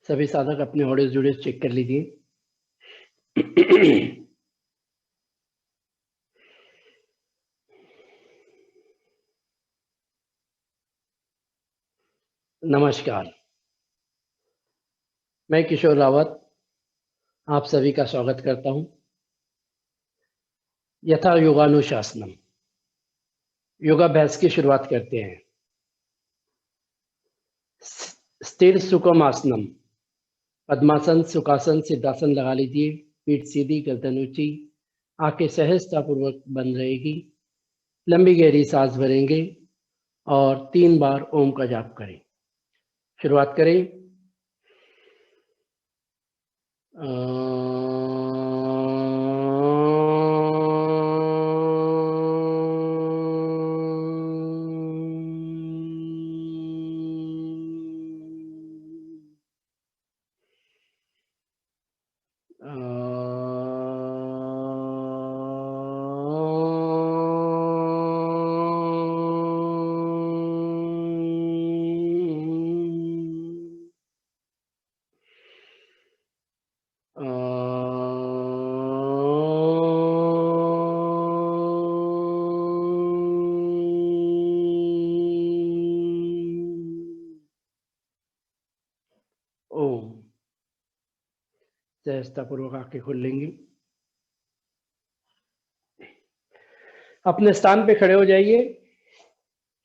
सभी साधक अपने ऑडियो वीडियो चेक कर लीजिए। नमस्कार, मैं किशोर रावत आप सभी का स्वागत करता हूं। यथा योगानुशासनम योगाभ्यास की शुरुआत करते हैं। स्थिर सुखम आसनम, पद्मासन, सुखासन, सिद्धासन लगा लीजिए। पीठ सीधी, गर्दन ऊंची, आंखें सहजतापूर्वक बंद रहेगी। लंबी गहरी सांस भरेंगे और 3 बार ओम का जाप करें। शुरुआत करें। ओम। सहजतापूर्वक आंखें खोल लेंगे। अपने स्थान पे खड़े हो जाइए।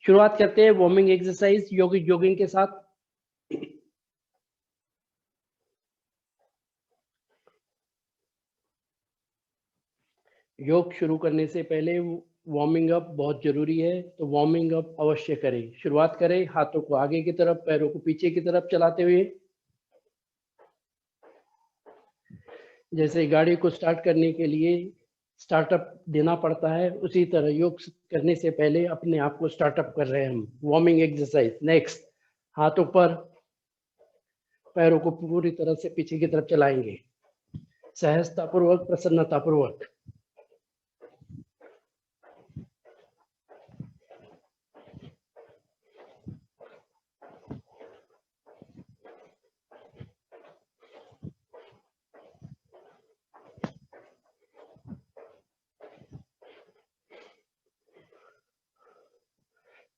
शुरुआत करते हैं वार्मिंग एक्सरसाइज जॉगिंग के साथ। योग शुरू करने से पहले वार्मिंग अप बहुत जरूरी है, तो वार्मिंग अप अवश्य करें। शुरुआत करें हाथों को आगे की तरफ, पैरों को पीछे की तरफ चलाते हुए। जैसे गाड़ी को स्टार्ट करने के लिए स्टार्टअप देना पड़ता है, उसी तरह योग करने से पहले अपने आप को स्टार्टअप कर रहे हैं हम। Warming exercise. नेक्स्ट, हाथों पर, पैरों को पूरी तरह से पीछे की तरफ चलाएंगे, सहजतापूर्वक, प्रसन्नतापूर्वक।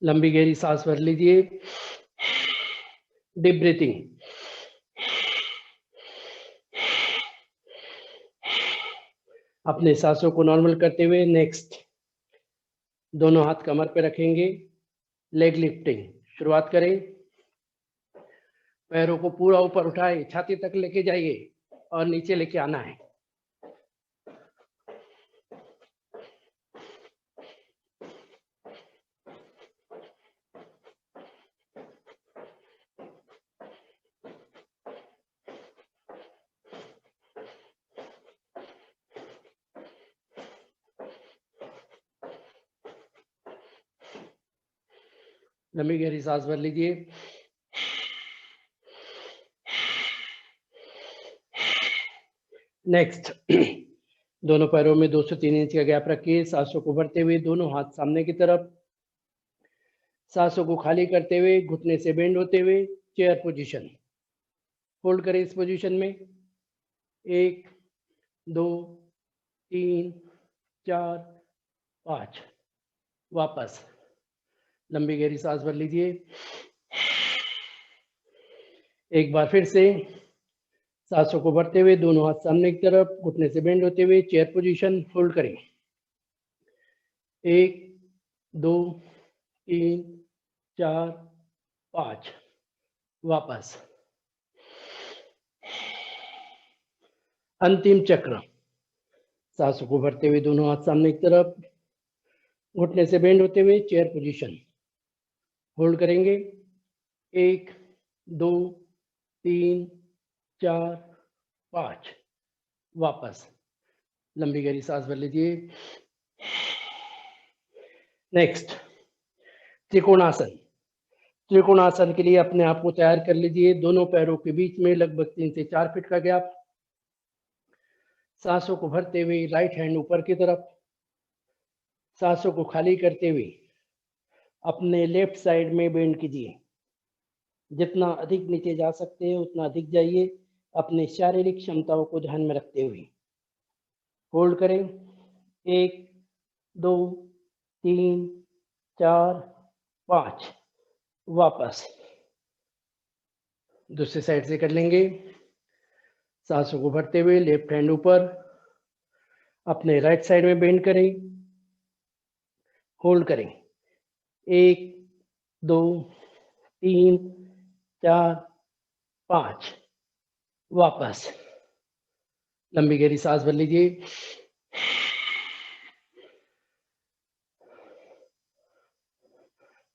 लंबी गहरी सांस भर लीजिए। Deep breathing. अपने सांसों को नॉर्मल करते हुए नेक्स्ट, दोनों हाथ कमर पे रखेंगे। Leg lifting. शुरुआत करें। पैरों को पूरा ऊपर उठाए, छाती तक लेके जाइए और नीचे लेके आना है। लंबी गहरी सांस भर लीजिए। नेक्स्ट, दोनों पैरों में 2 से 3 इंच का गैप रखिए। सांसों को भरते हुए दोनों हाथ सामने की तरफ, सांसों को खाली करते हुए घुटने से बेंड होते हुए चेयर पोजीशन। होल्ड करें इस पोजीशन में। 1 2 3 4 5। वापस लंबी गहरी सांस भर लीजिए। एक बार फिर से सांसों को भरते हुए दोनों हाथ सामने की तरफ, घुटने से बेंड होते हुए चेयर पोजीशन। होल्ड करें। 1 2 3 4 5। वापस अंतिम चक्र। सांसों को भरते हुए दोनों हाथ सामने की तरफ, घुटने से बेंड होते हुए चेयर पोजीशन। होल्ड करेंगे। 1 2 3 4 5। वापस लंबी गहरी सांस भर लीजिए। नेक्स्ट, त्रिकोणासन। त्रिकोणासन के लिए अपने आप को तैयार कर लीजिए। दोनों पैरों के बीच में लगभग 3 से 4 फीट का गैप। सांसों को भरते हुए राइट हैंड ऊपर की तरफ, सांसों को खाली करते हुए अपने लेफ्ट साइड में बेंड कीजिए। जितना अधिक नीचे जा सकते हैं उतना अधिक जाइए, अपने शारीरिक क्षमताओं को ध्यान में रखते हुए। होल्ड करें। 1 2 3 4 5। वापस दूसरी साइड से कर लेंगे। सांसों को भरते हुए लेफ्ट हैंड ऊपर, अपने राइट साइड में बेंड करें। होल्ड करें। 1 2 3 4 5। वापस लंबी गहरी सांस भर लीजिए।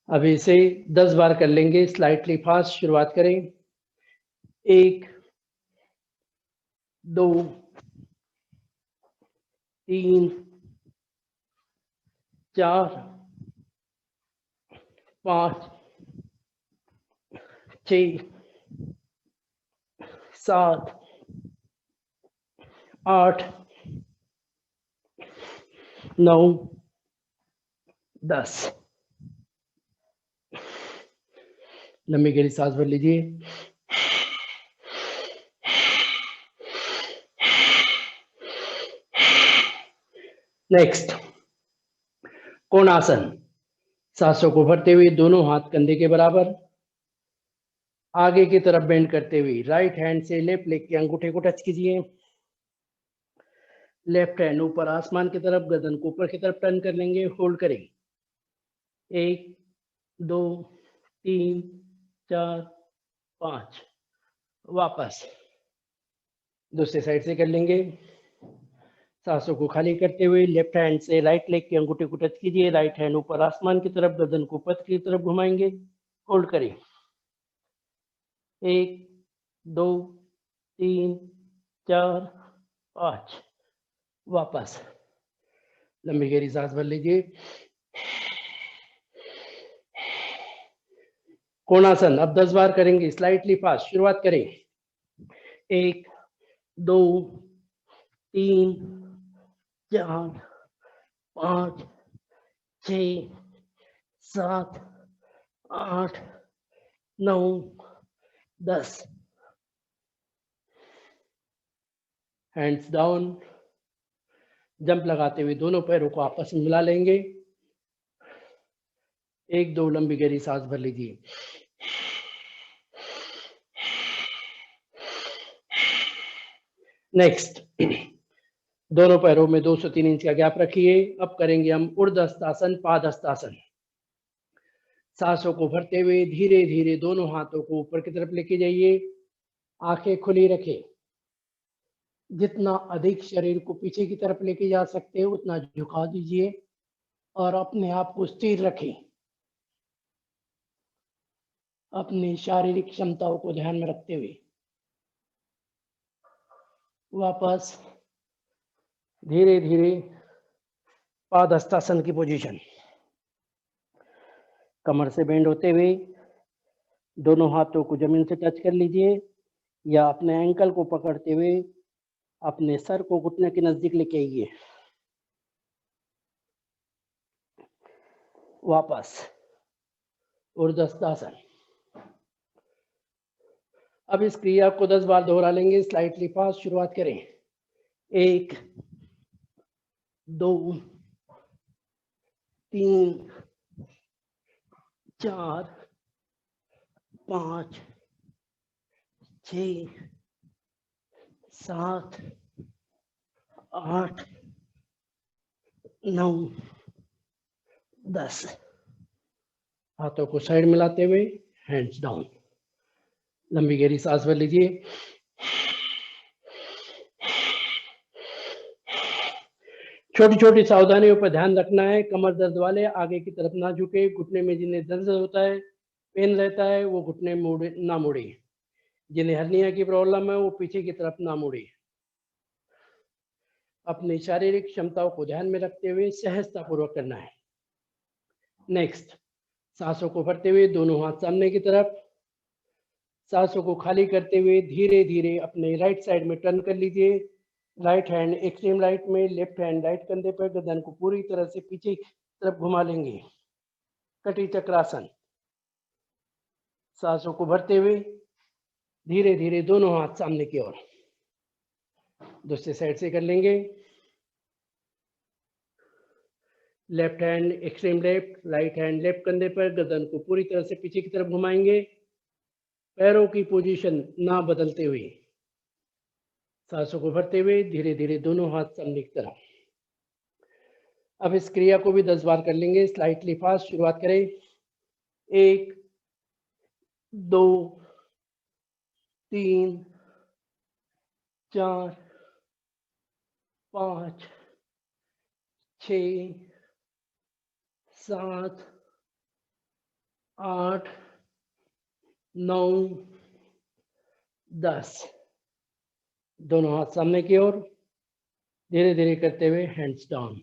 अभी इसे 10 बार कर लेंगे, स्लाइटली फास्ट शुरुआत करें। 1 2 3 4 5 6 7 8 9 10। लंबी गहरी सांस भर लीजिए। नेक्स्ट कोणासन। सांसों को भरते हुए दोनों हाथ कंधे के बराबर, आगे की तरफ बेंड करते हुए राइट हैंड से लेफ्ट लेग के अंगूठे को टच कीजिए। लेफ्ट हैंड ऊपर आसमान की तरफ, गर्दन को ऊपर की तरफ टर्न कर लेंगे। होल्ड करें। 1 2 3 4 5। वापस दूसरे साइड से कर लेंगे। सांसों को खाली करते हुए लेफ्ट हैंड से राइट लेग के अंगूठे को टच कीजिए। राइट हैंड ऊपर आसमान की तरफ, गर्दन को ऊपर की तरफ घुमाएंगे। होल्ड करें। 1 2 3 4 5। वापस लंबी गहरी सांस भर लीजिए। कोणासन अब 10 बार करेंगे, स्लाइटली फास्ट शुरुआत करें। 1 2 3 4 5 6 7 8 9 10। Hands down. जंप लगाते हुए दोनों पैरों को आपस में मिला लेंगे। 1 2 लंबी गहरी सांस भर लीजिए। नेक्स्ट दोनों पैरों में 2 से 3 इंच का गैप रखिए। अब करेंगे हम ऊर्ध्वस्तासन, पादहस्तासन। सांसों को भरते हुए धीरे धीरे दोनों हाथों को ऊपर की तरफ लेके जाइए। आंखें खुली रखें। जितना अधिक शरीर को पीछे की तरफ लेके जा सकते हैं उतना झुका दीजिए और अपने आप को स्थिर रखें। अपनी शारीरिक क्षमताओं को ध्यान में रखते हुए वापस धीरे धीरे पादहस्तासन की पोजीशन। कमर से बेंड होते हुए दोनों हाथों को जमीन से टच कर लीजिए या अपने एंकल को पकड़ते हुए अपने सर को घुटने के नजदीक लेके आइए। वापस ऊर्ध्वस्तासन। अब इस क्रिया को 10 बार दोहरा लेंगे, स्लाइटली फास्ट शुरुआत करें। 1 2 3 4 5 6 7 8 9 10। हाथों को साइड मिलाते हुए हैंड्स डाउन। लंबी गहरी सांस भर लीजिए। छोटी छोटी सावधानियों पर ध्यान रखना है। कमर दर्द वाले आगे की तरफ ना झुके। घुटने में जिन्हें दर्द होता है, पेन रहता है, वो घुटने मोड़े ना मोड़े। जिन्हें हर्निया की प्रॉब्लम है वो पीछे की तरफ ना मोड़े। अपनी शारीरिक क्षमताओं को ध्यान में रखते हुए सहजता पूर्वक करना है। नेक्स्ट सांसों को भरते हुए दोनों हाथ सामने की तरफ, सांसों को खाली करते हुए धीरे धीरे अपने राइट साइड में टर्न कर लीजिए। राइट हैंड एक्सट्रीम राइट में, लेफ्ट हैंड राइट कंधे पर, गर्दन को पूरी तरह से पीछे की तरफ घुमा लेंगे। कटी चक्रासन। सांसों को भरते हुए धीरे धीरे दोनों हाथ सामने की ओर। दूसरे साइड से कर लेंगे। Left hand extreme left, right hand left कंधे पर, गर्दन को पूरी तरह से पीछे की तरफ घुमाएंगे, पैरों की पोजीशन ना बदलते हुए। सांसों को भरते हुए धीरे धीरे दोनों हाथ सामने की तरफ। अब इस क्रिया को भी 10 बार कर लेंगे, स्लाइटली फास्ट। शुरुआत करें। 1 2 3 4 5 6 7 8 9 10। दोनों हाथ सामने की ओर, धीरे धीरे करते हुए हैंड्स डाउन।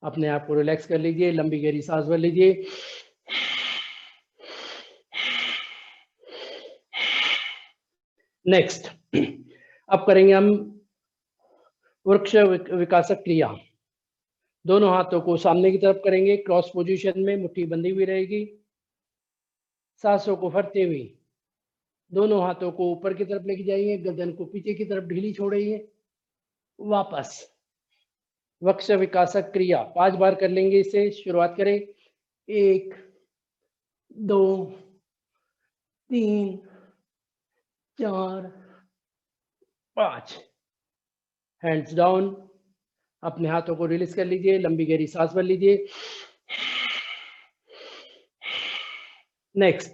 अपने आप को रिलैक्स कर लीजिए, लंबी गहरी सांस भर लीजिए। नेक्स्ट, अब करेंगे हम वृक्ष विकासक क्रिया। दोनों हाथों को सामने की तरफ करेंगे, क्रॉस पोजीशन में, मुट्ठी बंधी हुई रहेगी। सांसों को भरते हुए दोनों हाथों को ऊपर की तरफ लेके जाइए, गर्दन को पीछे की तरफ ढीली छोड़िए। वापस वृक्ष विकासक क्रिया 5 बार कर लेंगे इसे। शुरुआत करें। 1 2 3 4 5। Hands down. अपने हाथों को रिलीज कर लीजिए, लंबी गहरी सांस भर लीजिए। नेक्स्ट,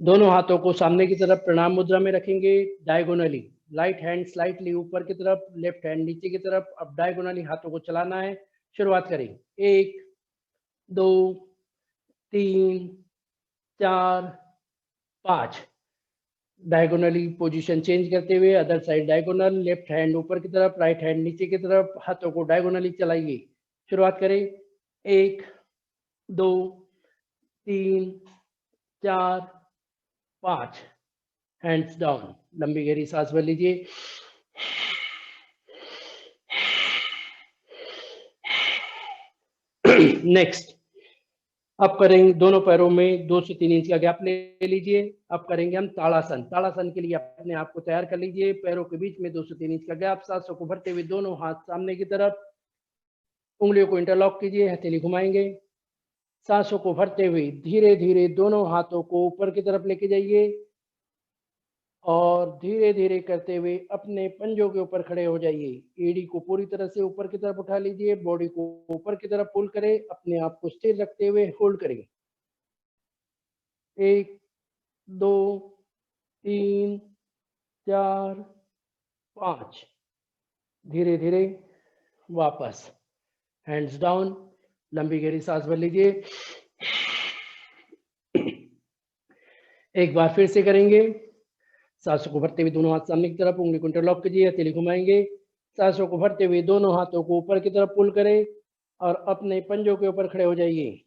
दोनों हाथों को सामने की तरफ प्रणाम मुद्रा में रखेंगे, डायगोनली। राइट हैंड स्लाइटली ऊपर की तरफ, लेफ्ट हैंड नीचे की तरफ। अब डायगोनली हाथों को चलाना है। शुरुआत करें। 1 2 3 4 5। डायगोनली पोजीशन चेंज करते हुए other side diagonal, left hand ऊपर की तरफ, राइट हैंड नीचे की तरफ। हाथों को डायगोनली चलाइए। शुरुआत करें। 1 2 3 4 5। Hands down. लंबी गहरी सांस भर लीजिए। नेक्स्ट, अब करेंगे दोनों पैरों में 2 से 3 इंच का गैप ले लीजिए। अब करेंगे हम ताड़ासन। ताड़ासन के लिए अपने आप को तैयार कर लीजिए, पैरों के बीच में 2 से 3 इंच का गैप। सांसों को भरते हुए दोनों हाथ सामने की तरफ, उंगलियों को इंटरलॉक कीजिए, हथेली घुमाएंगे। सांसों को भरते हुए धीरे धीरे दोनों हाथों को ऊपर की तरफ लेके जाइए और धीरे धीरे करते हुए अपने पंजों के ऊपर खड़े हो जाइए। एड़ी को पूरी तरह से ऊपर की तरफ उठा लीजिए, बॉडी को ऊपर की तरफ पुल करें, अपने आप को स्थिर रखते हुए होल्ड करें। 1 2 3 4 5। धीरे धीरे वापस हैंड्स डाउन। लंबी गहरी सांस भर लीजिए। एक बार फिर से करेंगे। सांसों को भरते हुए दोनों हाथ सामने की तरफ, उंगली को इंटरलॉक कीजिए, हथेली घुमाएंगे। सांसों को भरते हुए दोनों हाथों को ऊपर की तरफ पुल करें और अपने पंजों के ऊपर खड़े हो जाइए।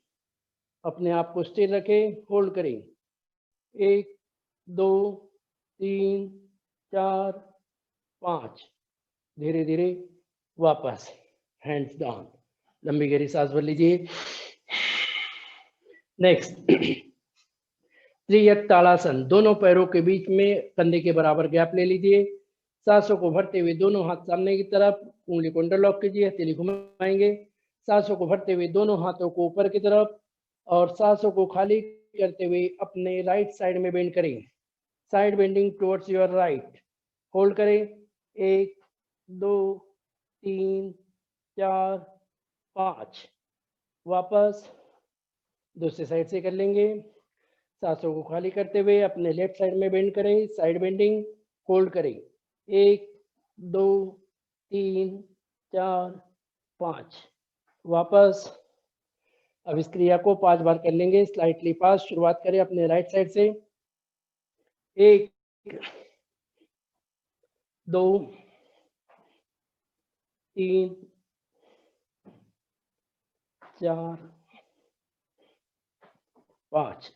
अपने आप को स्थिर रखें, होल्ड करें। 1 2 3 4 5। धीरे धीरे वापस हैंड्स डाउन। लंबी गहरी सांस भर लीजिए। नेक्स्ट, त्रियक ताड़ासन। दोनों पैरों के बीच में कंधे के बराबर गैप ले लीजिए। सांसों को भरते हुए दोनों हाथ सामने की तरफ, उंगली को इंटरलॉक कीजिए, हथेली घुमाएंगे। सांसों को भरते हुए दोनों हाथों को ऊपर की तरफ और सांसों को खाली करते हुए अपने राइट साइड में बेंड करें। Side bending towards your right. Hold करें। 1 2 3 4 5। वापस दूसरे साइड से कर लेंगे। सांसों को खाली करते हुए अपने लेफ्ट साइड में बेंड करें, साइड बेंडिंग। होल्ड करें। 1 2 3 4 5। वापस। अब इस क्रिया को 5 बार कर लेंगे, स्लाइटली फास्ट। शुरुआत करें अपने राइट साइड से। 1 2 3 4 5।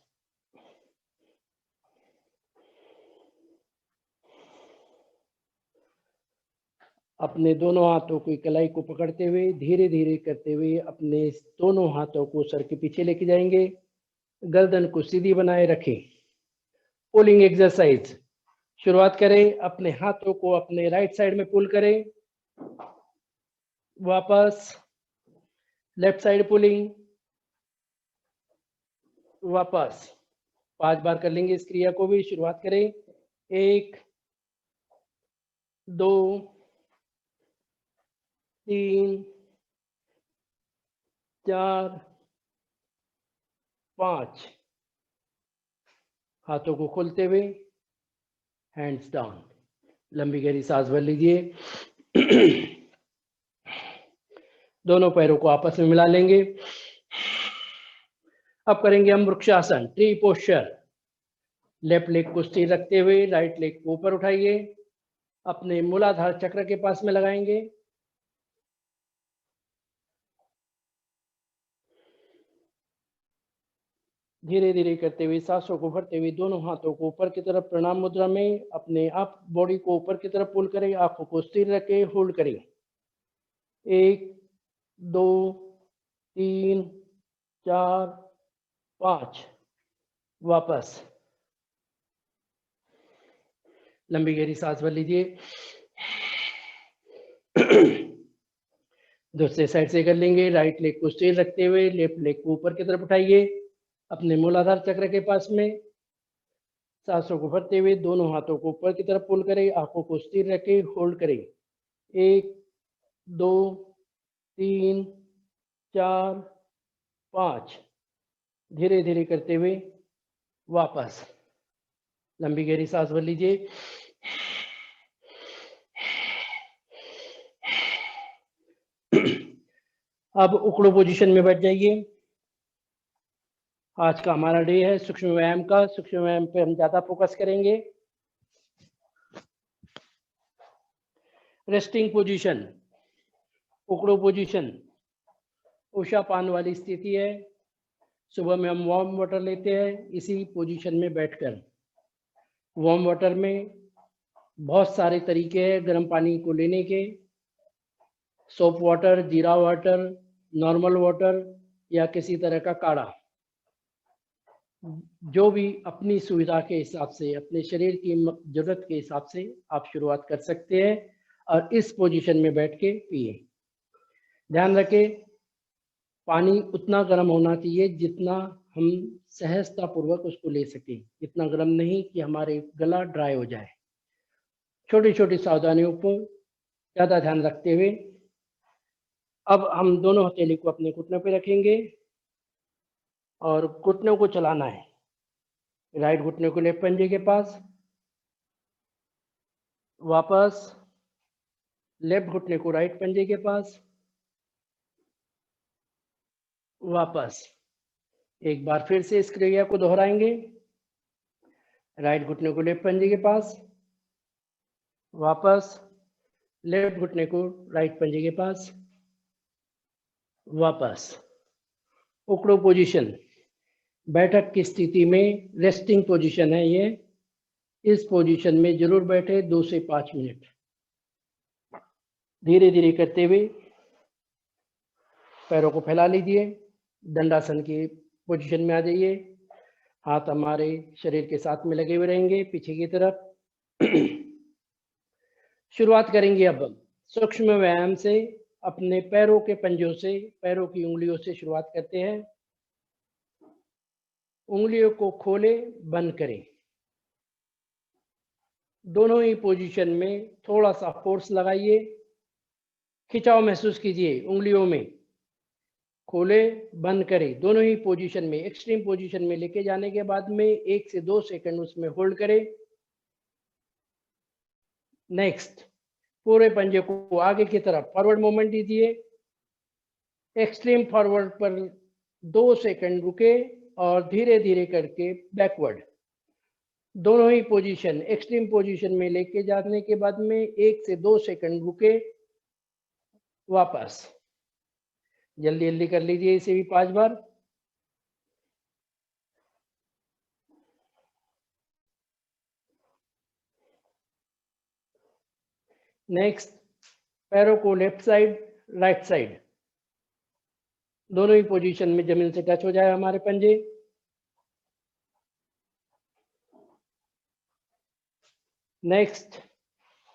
अपने दोनों हाथों की कलाई को पकड़ते हुए धीरे धीरे करते हुए अपने दोनों हाथों को सर के पीछे लेके जाएंगे। गर्दन को सीधी बनाए रखें। पुलिंग एक्सरसाइज शुरुआत करें। अपने हाथों को अपने राइट साइड में पुल करें, वापस लेफ्ट साइड पुलिंग, वापस 5 बार कर लेंगे इस क्रिया को भी। शुरुआत करें। 1 2 3 4 5। हाथों को खोलते हुए हैंड्स डाउन। लंबी गहरी सांस भर लीजिए। दोनों पैरों को आपस में मिला लेंगे। अब करेंगे हम vrikshasana, tree posture. Left leg को स्थिर रखते हुए राइट लेग को ऊपर उठाइए, अपने मूलाधार चक्र के पास में लगाएंगे। धीरे धीरे करते हुए सांसों को भरते हुए दोनों हाथों को ऊपर की तरफ प्रणाम मुद्रा में अपने आप बॉडी को ऊपर की तरफ पुल करें। आंखों को स्थिर रखें, होल्ड करें। 1 2 3 4 5। वापस लंबी गहरी सांस भर लीजिए। दूसरे साइड से कर लेंगे। राइट लेग को स्थिर रखते हुए लेफ्ट लेग को ऊपर की तरफ उठाइए, अपने मूलाधार चक्र के पास में। सांसों को भरते हुए दोनों हाथों को ऊपर की तरफ पुल करें, आंखों को स्थिर रखें, होल्ड करें। 1 2 3 4 5। धीरे धीरे करते हुए वापस लंबी गहरी सांस भर लीजिए। अब उकड़ू पोजीशन में बैठ जाइए। आज का हमारा डे है सूक्ष्म व्यायाम का। सूक्ष्म व्यायाम पे हम ज्यादा फोकस करेंगे। रेस्टिंग पोजीशन, उकड़ू पोजीशन, उषापान वाली स्थिति है। सुबह में हम वार्म वाटर लेते हैं इसी पोजीशन में बैठकर। वार्म वाटर में बहुत सारे तरीके हैं गर्म पानी को लेने के। सोप वाटर, जीरा वाटर, नॉर्मल वाटर या किसी तरह का काढ़ा, जो भी अपनी सुविधा के हिसाब से, अपने शरीर की जरूरत के हिसाब से आप शुरुआत कर सकते हैं और इस पोजीशन में बैठ के पिए। ध्यान रखें, पानी उतना गर्म होना चाहिए जितना हम सहजता पूर्वक उसको ले सकें, इतना गर्म नहीं कि हमारे गला ड्राई हो जाए। छोटी छोटी सावधानियों को ज़्यादा ध्यान रखते हुए अब हम दोनों हथेली को अपने घुटनों पे रखेंगे और घुटनों को चलाना है। राइट घुटने को लेफ्ट पंजे के पास, वापस लेफ्ट घुटने को राइट पंजे के पास, वापस। एक बार फिर से इस क्रिया को दोहराएंगे। राइट घुटने को लेफ्ट पंजे के पास, वापस लेफ्ट घुटने को राइट पंजे के पास, वापस। उकड़ो पोजीशन, बैठक की स्थिति में रेस्टिंग पोजीशन है ये। इस पोजीशन में जरूर बैठे 2 से 5 मिनट। धीरे धीरे करते हुए पैरों को फैला लीजिए, दंडासन की पोजीशन में आ जाइए। हाथ हमारे शरीर के साथ में लगे हुए रहेंगे पीछे की तरफ। शुरुआत करेंगे अब सूक्ष्म व्यायाम से। अपने पैरों के पंजों से, पैरों की उंगलियों से शुरुआत करते हैं। उंगलियों को खोले, बंद करें। दोनों ही पोजीशन में थोड़ा सा फोर्स लगाइए, खिंचाव महसूस कीजिए उंगलियों में। खोले, बंद करें, दोनों ही पोजीशन में। एक्सट्रीम पोजीशन में लेके जाने के बाद में 1 से 2 सेकंड उसमें होल्ड करें। नेक्स्ट, पूरे पंजे को आगे की तरफ फॉरवर्ड मूवमेंट दीजिए। एक्सट्रीम फॉरवर्ड पर 2 सेकंड रुके और धीरे धीरे करके बैकवर्ड। दोनों ही पोजीशन एक्सट्रीम पोजीशन में लेके जाने के बाद में 1 से 2 सेकंड रुके, वापस। जल्दी जल्दी कर लीजिए इसे भी 5 बार। नेक्स्ट, पैरों को लेफ्ट साइड, राइट साइड, दोनों ही पोजीशन में जमीन से टच हो जाए हमारे पंजे। नेक्स्ट,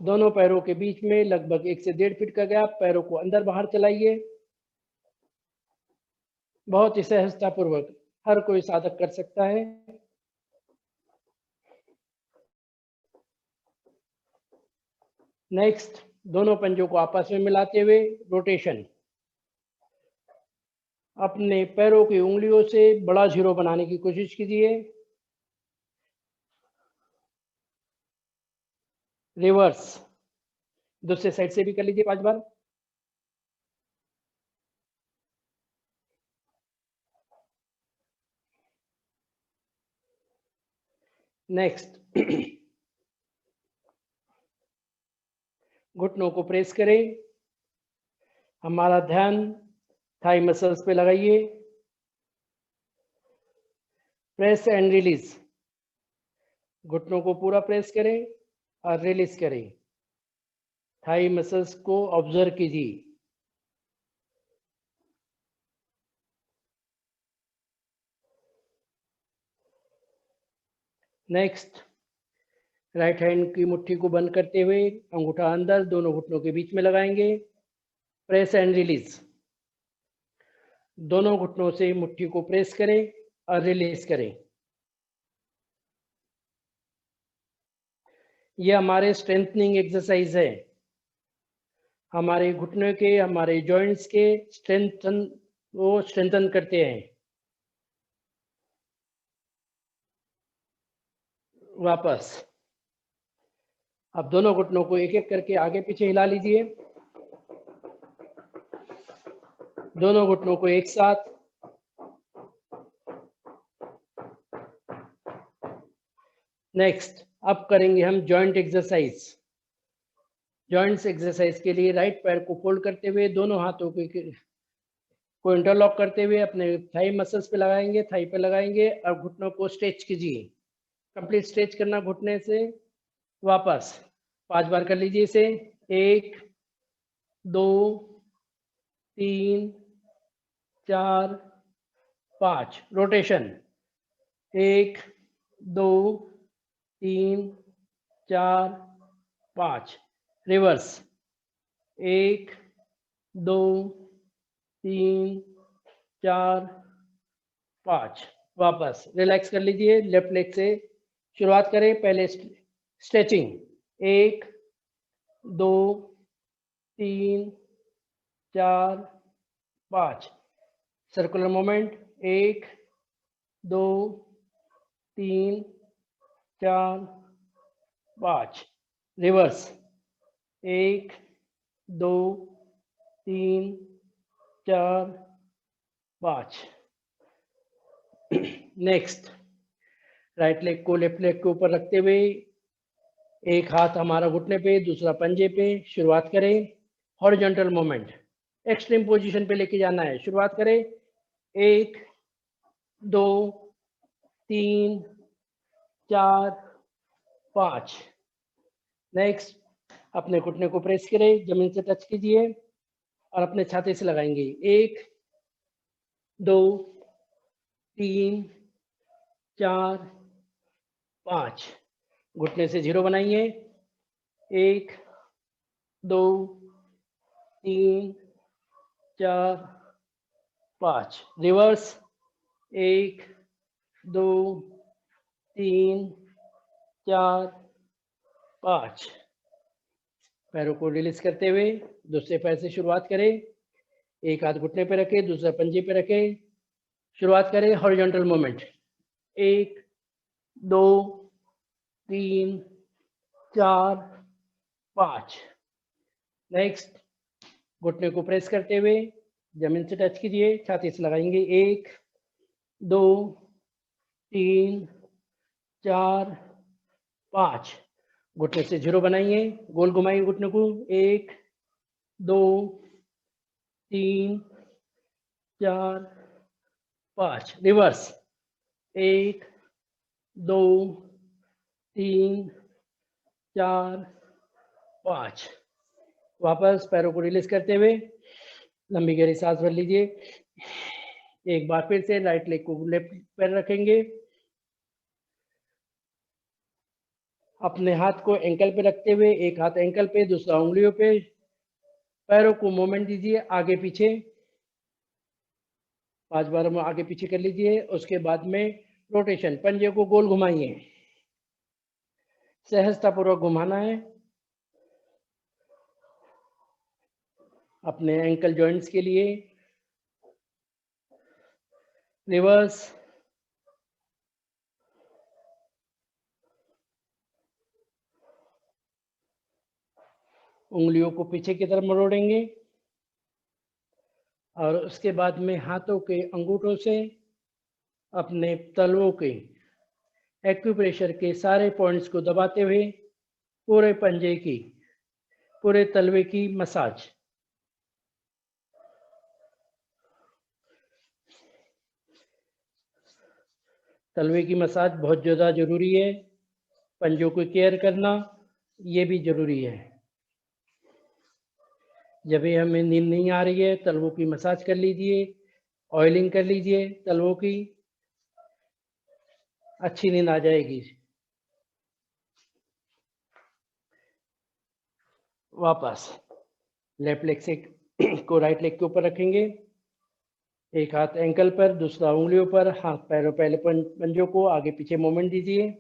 दोनों पैरों के बीच में लगभग 1 से 1.5 फीट का गैप, पैरों को अंदर बाहर चलाइए। बहुत ही सहजता पूर्वक हर कोई साधक कर सकता है। नेक्स्ट, दोनों पंजों को आपस में मिलाते हुए रोटेशन। अपने पैरों की उंगलियों से बड़ा जीरो बनाने की कोशिश कीजिए। रिवर्स, दूसरे साइड से भी कर लीजिए 5 बार। नेक्स्ट, घुटनों को प्रेस करें। हमारा ध्यान थाई मसल्स पे लगाइए। प्रेस एंड रिलीज, घुटनों को पूरा प्रेस करें और रिलीज करें। थाई मसल्स को ऑब्जर्व कीजिए। नेक्स्ट, राइट हैंड की मुट्ठी को बंद करते हुए अंगूठा अंदर दोनों घुटनों के बीच में लगाएंगे। प्रेस एंड रिलीज, दोनों घुटनों से मुट्ठी को प्रेस करें और रिलीज करें। यह हमारे स्ट्रेंथनिंग एक्सरसाइज है। हमारे घुटनों के, हमारे जॉइंट्स के स्ट्रेंथन करते हैं। वापस, अब दोनों घुटनों को एक एक करके आगे पीछे हिला लीजिए। दोनों घुटनों को एक साथ। नेक्स्ट, अब करेंगे हम जॉइंट एक्सरसाइज। जॉइंट्स एक्सरसाइज के लिए राइट पैर को फोल्ड करते हुए दोनों हाथों को इंटरलॉक करते हुए अपने थाई मसल्स पे लगाएंगे, थाई पे लगाएंगे और घुटनों को स्ट्रेच कीजिए। कंप्लीट स्ट्रेच करना घुटने से। वापस 5 बार कर लीजिए इसे। 1 2 3 4 5। रोटेशन 1 2 3 4 5। रिवर्स 1 2 3 4 5। वापस रिलैक्स कर लीजिए। लेफ्ट लेग से शुरुआत करें। पहले stretching 1 2 3 4 5। Circular movement 1 2 3 4 5। Reverse 1 2 3 4 5। Next, right leg को लेफ्ट लेग के ऊपर रखते हुए एक हाथ हमारा घुटने पे, दूसरा पंजे पे। शुरुआत करें। हॉरिजॉन्टल मूवमेंट, एक्सट्रीम पोजीशन पे लेके जाना है। शुरुआत करें। 1 2 3 4 5। नेक्स्ट, अपने घुटने को प्रेस करें, जमीन से टच कीजिए और अपने छाती से लगाएंगे। 1 2 3 4 5। घुटने से जीरो बनाइए। 1 2 3 4 5। रिवर्स 1 2 3 4 5। पैरों को रिलीज करते हुए दूसरे पैर से शुरुआत करें। एक हाथ घुटने पे रखें, दूसरा पंजे पे रखें। शुरुआत करें हॉरिजॉन्टल मूवमेंट। 1 2 3 4 5। नेक्स्ट, घुटने को प्रेस करते हुए जमीन से टच कीजिए, छाती से लगाएंगे। 1 2 3 4 5। घुटने से जीरो बनाइए, गोल घुमाइए घुटने को। 1 2 3 4 5। रिवर्स 1 2 3 4 5। वापस पैरों को रिलीज करते हुए लंबी गहरी सांस भर लीजिए। एक बार फिर से राइट लेग को लेफ्ट पैर रखेंगे, अपने हाथ को एंकल पे रखते हुए, एक हाथ एंकल पे, दूसरा उंगलियों पे, पैरों को मूवमेंट दीजिए आगे पीछे 5 बार में आगे पीछे कर लीजिए। उसके बाद में रोटेशन, पंजे को गोल घुमाइए, सहजतापूर्वक घुमाना है। अपने एंकल जॉइंट्स के लिए रिवर्स, उंगलियों को पीछे की तरफ मरोड़ेंगे और उसके बाद में हाथों के अंगूठों से अपने तलवों के एक्यूप्रेशर के सारे पॉइंट्स को दबाते हुए पूरे पंजे की, पूरे तलवे की मसाज। तलवे की मसाज बहुत ज़्यादा ज़रूरी है, पंजों को केयर करना ये भी ज़रूरी है। जब भी हमें नींद नहीं आ रही है, तलवों की मसाज कर लीजिए, ऑयलिंग कर लीजिए तलवों की, अच्छी नींद आ जाएगी। वापस लेफ्ट लेग से को राइट लेग के ऊपर रखेंगे, एक हाथ एंकल पर, दूसरा उंगलियों पर, हाथ पैरों पहले पंजों को आगे पीछे मूवमेंट दीजिए।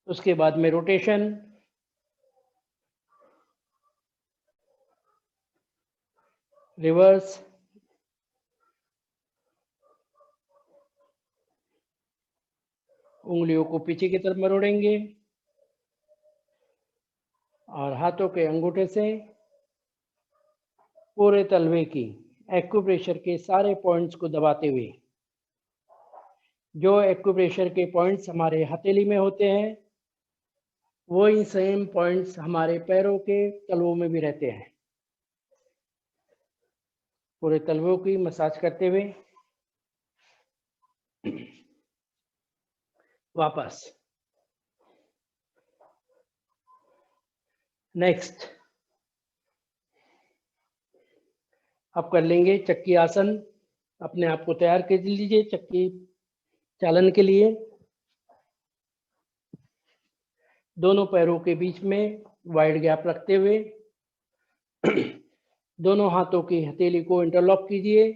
उसके बाद में रोटेशन, रिवर्स, उंगलियों को पीछे की तरफ मरोड़ेंगे और हाथों के अंगूठे से पूरे तलवे की एक्यूप्रेशर के सारे पॉइंट्स को दबाते हुए। जो एक्यूप्रेशर के पॉइंट्स हमारे हथेली में होते हैं वही सेम पॉइंट्स हमारे पैरों के तलवों में भी रहते हैं। पूरे तलवों की मसाज करते हुए वापस। नेक्स्ट अब कर लेंगे चक्की आसन। अपने आप को तैयार कर लीजिए चक्की चालन के लिए। दोनों पैरों के बीच में वाइड गैप रखते हुए दोनों हाथों की हथेली को इंटरलॉक कीजिए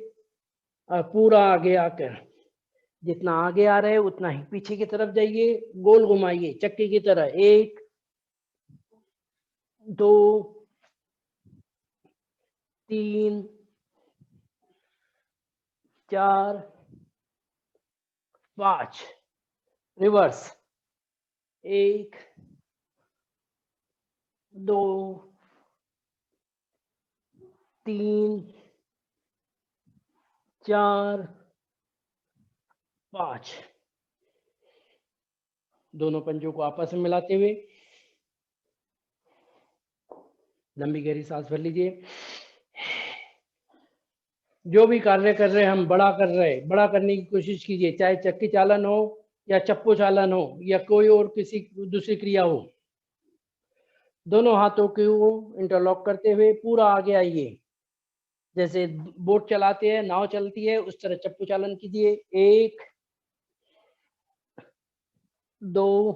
और पूरा आगे आकर, जितना आगे आ रहे हैं उतना ही पीछे की तरफ जाइए, गोल घुमाइए चक्की की तरह। 1 2 3 4 5। रिवर्स, 1 2 3 4 5। दोनों पंजों को आपस में मिलाते हुए लंबी गहरी सांस भर लीजिए। जो भी कार्य कर रहे हैं हम बड़ा कर रहे हैं, बड़ा करने की कोशिश कीजिए, चाहे चक्की चालन हो या चप्पू चालन हो या कोई और किसी दूसरी क्रिया हो। दोनों हाथों को इंटरलॉक करते हुए पूरा आगे आइए, जैसे बोट चलाते हैं, नाव चलती है, उस तरह चप्पू चालन कीजिए। 1 2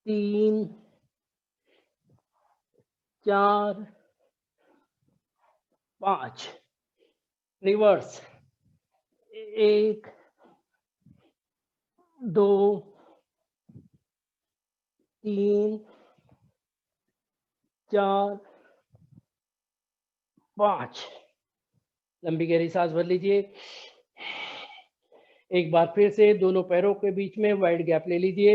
3 4 5। रिवर्स, 1 2 3 4 5। लंबी गहरी सांस भर लीजिए। एक बार फिर से दोनों पैरों के बीच में वाइड गैप ले लीजिए।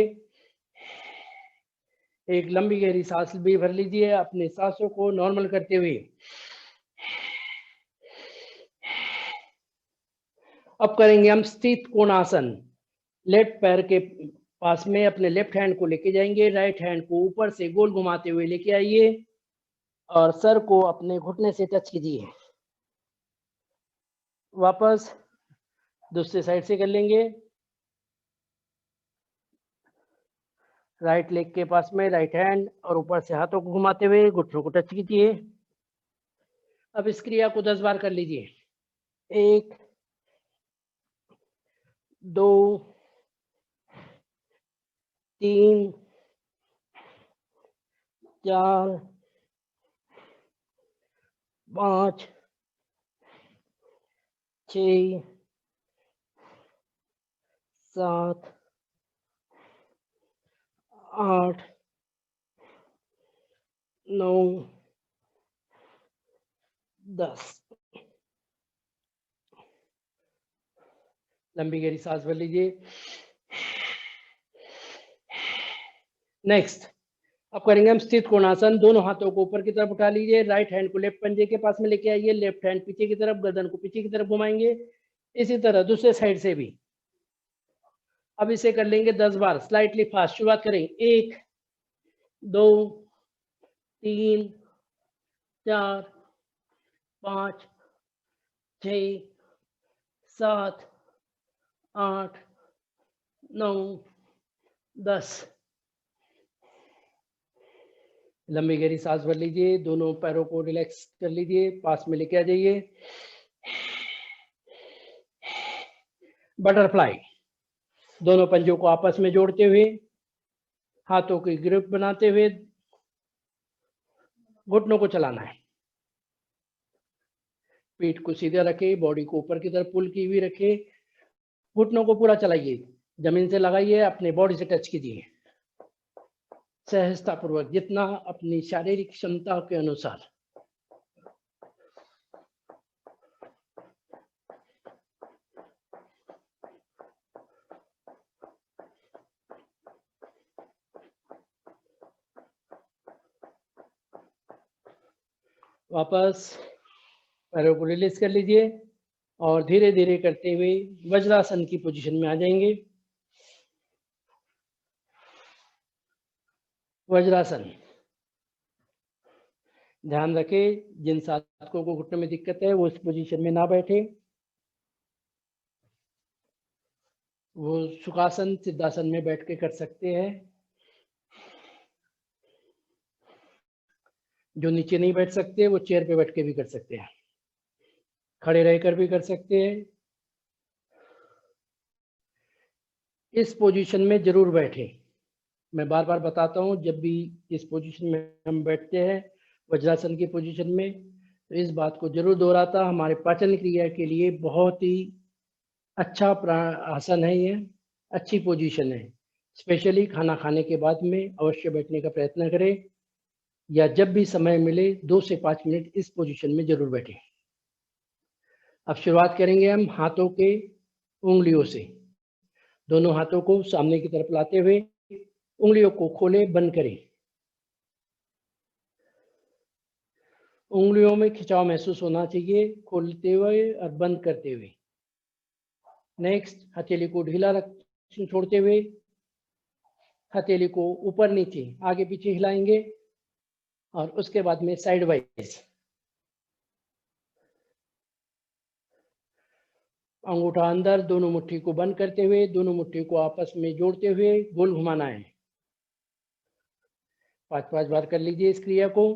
एक लंबी गहरी सांस भी भर लीजिए, अपने सांसों को नॉर्मल करते हुए। अब करेंगे हम स्थित कोणासन। लेफ्ट पैर के पास में अपने लेफ्ट हैंड को लेके जाएंगे, राइट हैंड को ऊपर से गोल घुमाते हुए लेके आइए और सर को अपने घुटने से टच कीजिए। वापस दूसरे साइड से कर लेंगे। राइट लेग के पास में राइट हैंड और ऊपर से हाथों को घुमाते हुए घुटनों को टच कीजिए। अब इस क्रिया को 10 बार कर लीजिए। 1 2 3 4 5 6 7 8 9 10। लंबी गहरी सांस भर लीजिए। नेक्स्ट अब करेंगे हम स्थित कोणासन। दोनों हाथों को ऊपर की तरफ उठा लीजिए। राइट हैंड को लेफ्ट पंजे के पास में लेके आइए। लेफ्ट हैंड पीछे की तरफ, गर्दन को पीछे की तरफ घुमाएंगे। इसी तरह दूसरे साइड से भी। अब इसे कर लेंगे 10 बार स्लाइटली फास्ट। शुरुआत करें 1 2 3 4 5 6 7 8 9 10। लंबी गहरी सांस भर लीजिए। दोनों पैरों को रिलैक्स कर लीजिए, पास में लेके आ जाइए। बटरफ्लाई। दोनों पंजों को आपस में जोड़ते हुए, हाथों की ग्रिप बनाते हुए घुटनों को चलाना है। पीठ को सीधा रखें, बॉडी को ऊपर की तरफ पुल की हुई रखें। घुटनों को पूरा चलाइए, जमीन से लगाइए, अपने बॉडी से टच कीजिए सहजता पूर्वक, जितना अपनी शारीरिक क्षमता के अनुसार। वापस पैरों को रिलीज कर लीजिए और धीरे धीरे करते हुए वज्रासन की पोजीशन में आ जाएंगे। वज्रासन। ध्यान रखें, जिन साधकों को घुटने में दिक्कत है वो इस पोजीशन में ना बैठे, वो सुखासन सिद्धासन में बैठ के कर सकते हैं। जो नीचे नहीं बैठ सकते वो चेयर पे बैठ के भी कर सकते हैं, खड़े रहकर भी कर सकते हैं। इस पोजीशन में जरूर बैठे। मैं बार बार बताता हूँ, जब भी इस पोजीशन में हम बैठते हैं वज्रासन की पोजीशन में, तो इस बात को जरूर दोहराता, हमारे पाचन क्रिया के लिए बहुत ही अच्छा आसन है, ये अच्छी पोजीशन है। स्पेशली खाना खाने के बाद में अवश्य बैठने का प्रयत्न करें, या जब भी समय मिले 2 से 5 मिनट इस पोजीशन में जरूर बैठें। अब शुरुआत करेंगे हम हाथों के उंगलियों से। दोनों हाथों को सामने की तरफ लाते हुए उंगलियों को खोले, बंद करें। उंगलियों में खिंचाव महसूस होना चाहिए खोलते हुए और बंद करते हुए। नेक्स्ट, हथेली को ढीला रख छोड़ते हुए हथेली को ऊपर नीचे आगे पीछे हिलाएंगे और उसके बाद में साइड वाइज अंगूठा अंदर, दोनों मुट्ठी को बंद करते हुए दोनों मुट्ठी को आपस में जोड़ते हुए गोल घुमाना है। 5-5 बार कर लीजिए इस क्रिया को।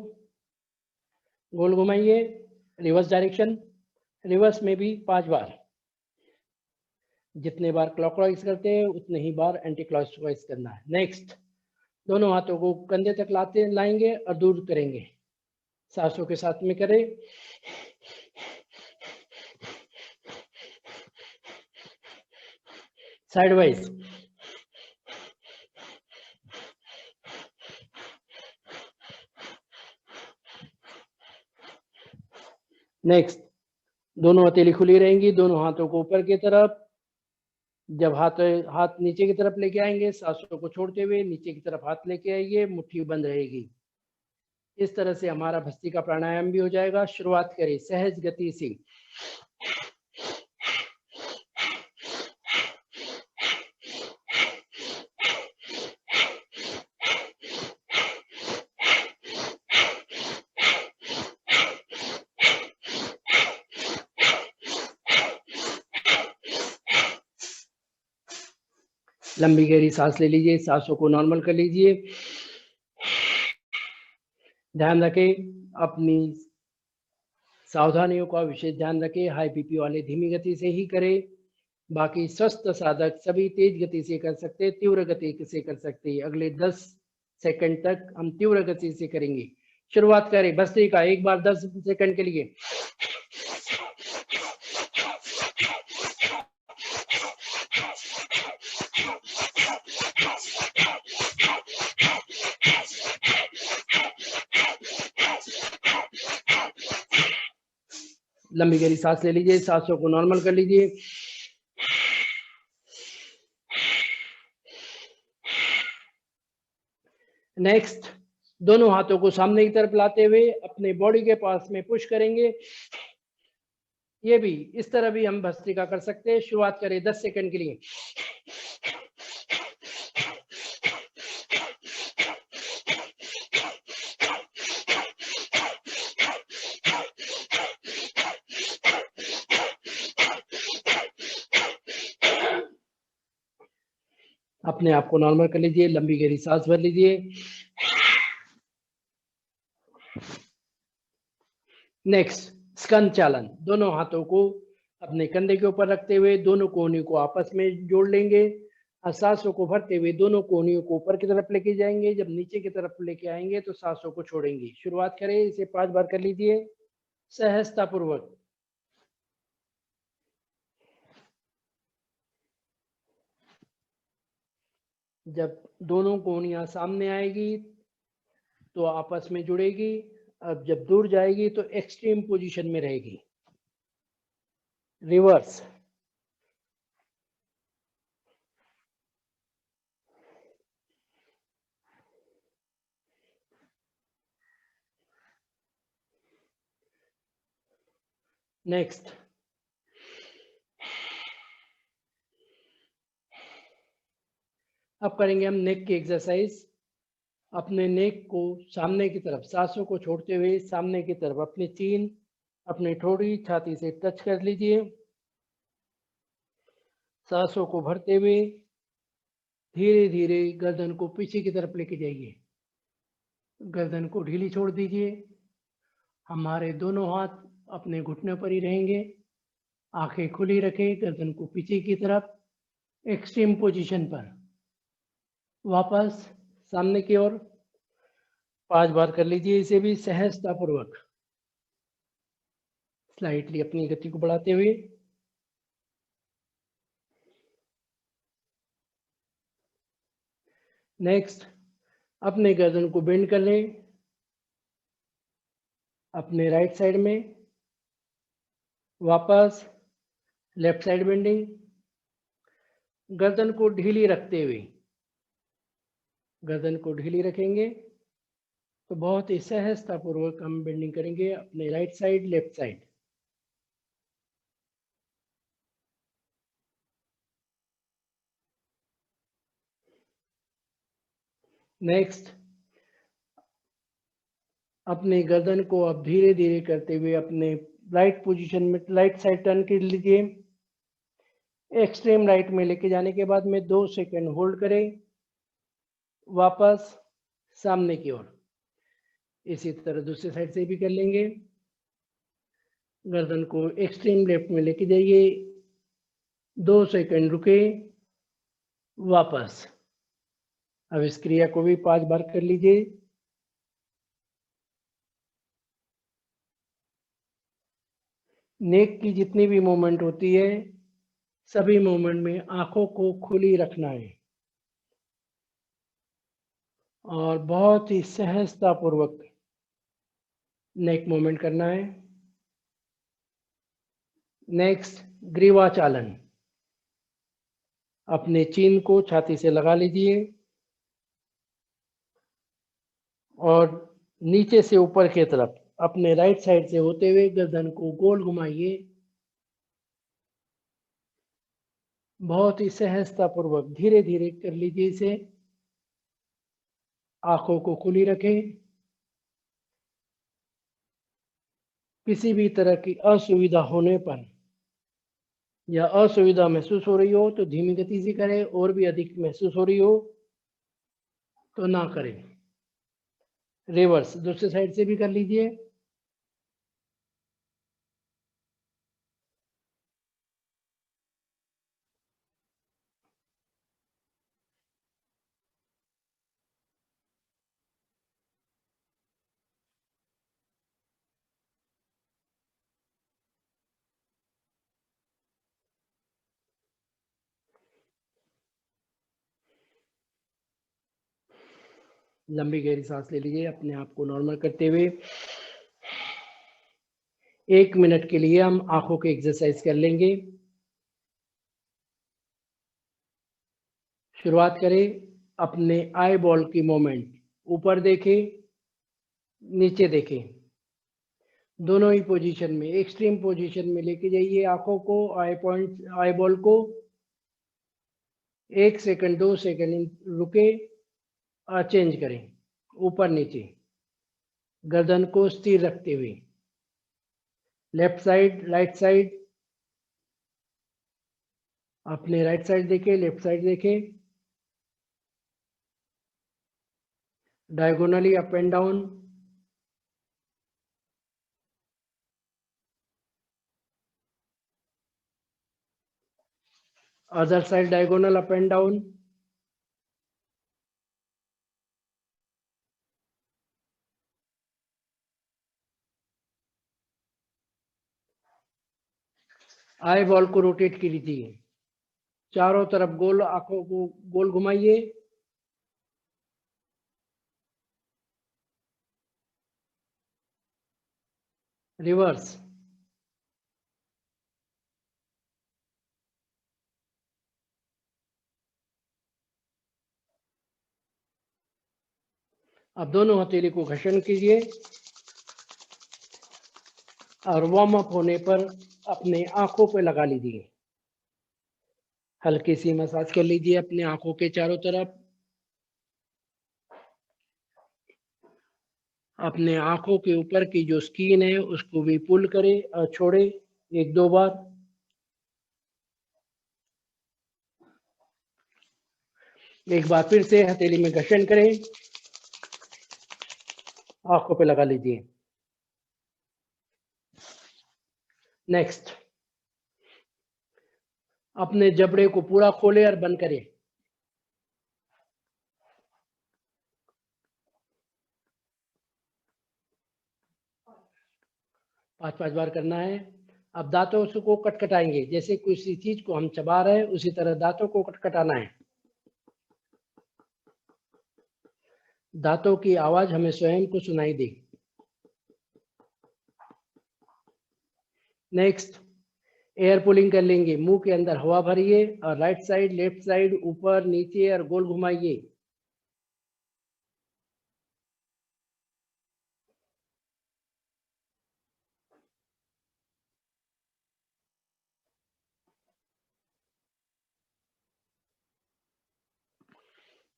गोल घुमाइए, रिवर्स डायरेक्शन, रिवर्स में भी 5 बार। जितने बार क्लॉकवाइज करते हैं उतने ही बार एंटी क्लॉकवाइज करना है। नेक्स्ट, दोनों हाथों को कंधे तक लाएंगे और दूर करेंगे। सांसों के साथ में करें। Side wise. नेक्स्ट, दोनों हथेली खुली रहेंगी, दोनों हाथों को ऊपर की तरफ। जब हाथ नीचे की तरफ लेके आएंगे, सांसों को छोड़ते हुए नीचे की तरफ हाथ लेके आइए, मुट्ठी बंद रहेगी। इस तरह से हमारा भस्त्रिका प्राणायाम भी हो जाएगा। शुरुआत करें सहज गति से। लंबी गहरी सांस ले लीजिए, सांसों को नॉर्मल कर लीजिए। ध्यान रखें, अपनी सावधानियों का विशेष ध्यान रखें। हाई बीपी वाले धीमी गति से ही करें। बाकी स्वस्थ साधक सभी तेज गति से कर सकते हैं, तीव्र गति से कर सकते हैं। अगले 10 सेकंड तक हम तीव्र गति से करेंगे। शुरुआत करें भस्त्रिका, एक बार 10 सेकंड के लिए। लंबी गहरी सांस ले लीजिए, सांसों को नॉर्मल कर लीजिए। नेक्स्ट, दोनों हाथों को सामने की तरफ लाते हुए अपने बॉडी के पास में पुश करेंगे। ये भी इस तरह भी हम भस्त्रिका कर सकते हैं। शुरुआत करें 10 सेकंड के लिए। अपने आप को नॉर्मल कर लीजिए, लंबी गहरी सांस भर लीजिए। नेक्स्ट, स्कंद चालन। दोनों हाथों को अपने कंधे के ऊपर रखते हुए दोनों कोहनियों को आपस में जोड़ लेंगे। सांसों को भरते हुए दोनों कोहनियों को ऊपर की तरफ लेके जाएंगे। जब नीचे की तरफ लेके आएंगे तो सांसों को छोड़ेंगे। शुरुआत करें, इसे 5 बार कर लीजिए सहजता पूर्वक। जब दोनों कोहनियां सामने आएगी तो आपस में जुड़ेगी। अब जब दूर जाएगी तो एक्सट्रीम पोजीशन में रहेगी। रिवर्स। नेक्स्ट, अब करेंगे हम नेक की एक्सरसाइज। अपने नेक को सामने की तरफ, सांसों को छोड़ते हुए सामने की तरफ अपनी चीन अपनी ठोड़ी छाती से टच कर लीजिए। सांसों को भरते हुए धीरे धीरे गर्दन को पीछे की तरफ लेके जाइए। गर्दन को ढीली छोड़ दीजिए। हमारे दोनों हाथ अपने घुटने पर ही रहेंगे। आंखें खुली रखें, गर्दन को पीछे की तरफ एक्सट्रीम पोजीशन पर। वापस सामने की ओर 5 बार कर लीजिए, इसे भी सहजता पूर्वक। स्लाइटली अपनी गति को बढ़ाते हुए। नेक्स्ट, अपने गर्दन को बेंड कर लें अपने राइट साइड में। वापस लेफ्ट साइड बेंडिंग। गर्दन को ढीली रखते हुए, गर्दन को ढीली रखेंगे तो बहुत ही सहजता पूर्वक हम बेंडिंग करेंगे अपने right side left side. Next, अपने गर्दन को अब धीरे धीरे करते हुए अपने राइट पोजीशन में राइट साइड टर्न कर लीजिए। एक्सट्रीम राइट में लेके जाने के बाद में 2 सेकंड होल्ड करें। वापस सामने की ओर। इसी तरह दूसरी साइड से भी कर लेंगे। गर्दन को एक्सट्रीम लेफ्ट में लेके जाइए, 2 सेकंड रुके, वापस। अब इस क्रिया को भी 5 बार कर लीजिए। नेक की जितनी भी मूवमेंट होती है, सभी मूवमेंट में आंखों को खुली रखना है और बहुत ही सहजता पूर्वक नेक मूवमेंट करना है। नेक्स्ट, ग्रीवा चालन। अपने चीन को छाती से लगा लीजिए और नीचे से ऊपर की तरफ अपने राइट साइड से होते हुए गर्दन को गोल घुमाइए। बहुत ही सहजता पूर्वक धीरे धीरे कर लीजिए इसे। आंखों को खुली रखें। किसी भी तरह की असुविधा होने पर या असुविधा महसूस हो रही हो तो धीमी गति से करें, और भी अधिक महसूस हो रही हो तो ना करें। रिवर्स दूसरे साइड से भी कर लीजिए। लंबी गहरी सांस ले लीजिए, अपने आप को नॉर्मल करते हुए 1 मिनट के लिए हम आंखों की एक्सरसाइज कर लेंगे। शुरुआत करें। अपने आई बॉल की मूवमेंट, ऊपर देखें, नीचे देखें, दोनों ही पोजीशन में, एक्सट्रीम पोजीशन में लेके जाइए आंखों को, आई बॉल को। 1 सेकंड 2 सेकंड रुके और चेंज करें, ऊपर नीचे, गर्दन को स्थिर रखते हुए। लेफ्ट साइड, राइट साइड, अपने राइट साइड देखें, लेफ्ट साइड देखें, diagonally up and down, other side diagonal up and down, eye ball को रोटेट कीजिए, चारों तरफ गोल, आंखों को गोल घुमाइए। रिवर्स, अब दोनों हथेली को घर्षण कीजिए और वार्म अप होने पर अपने आंखों पे लगा लीजिए। हल्की सी मसाज कर लीजिए अपने आंखों के चारों तरफ। अपने आंखों के ऊपर की जो स्किन है उसको भी पुल करें और छोड़े 1-2 बार। एक बार फिर से हथेली में घर्षण करें, आंखों पे लगा लीजिए। नेक्स्ट, अपने जबड़े को पूरा खोले और बंद करें। 5-5 बार करना है। अब दांतों को कटकटाएंगे, जैसे किसी चीज को हम चबा रहे हैं उसी तरह दांतों को कटकटाना है। दांतों की आवाज हमें स्वयं को सुनाई दे। नेक्स्ट, एयर पुलिंग कर लेंगे। मुंह के अंदर हवा भरिए और राइट साइड, लेफ्ट साइड, ऊपर नीचे और गोल घुमाइए।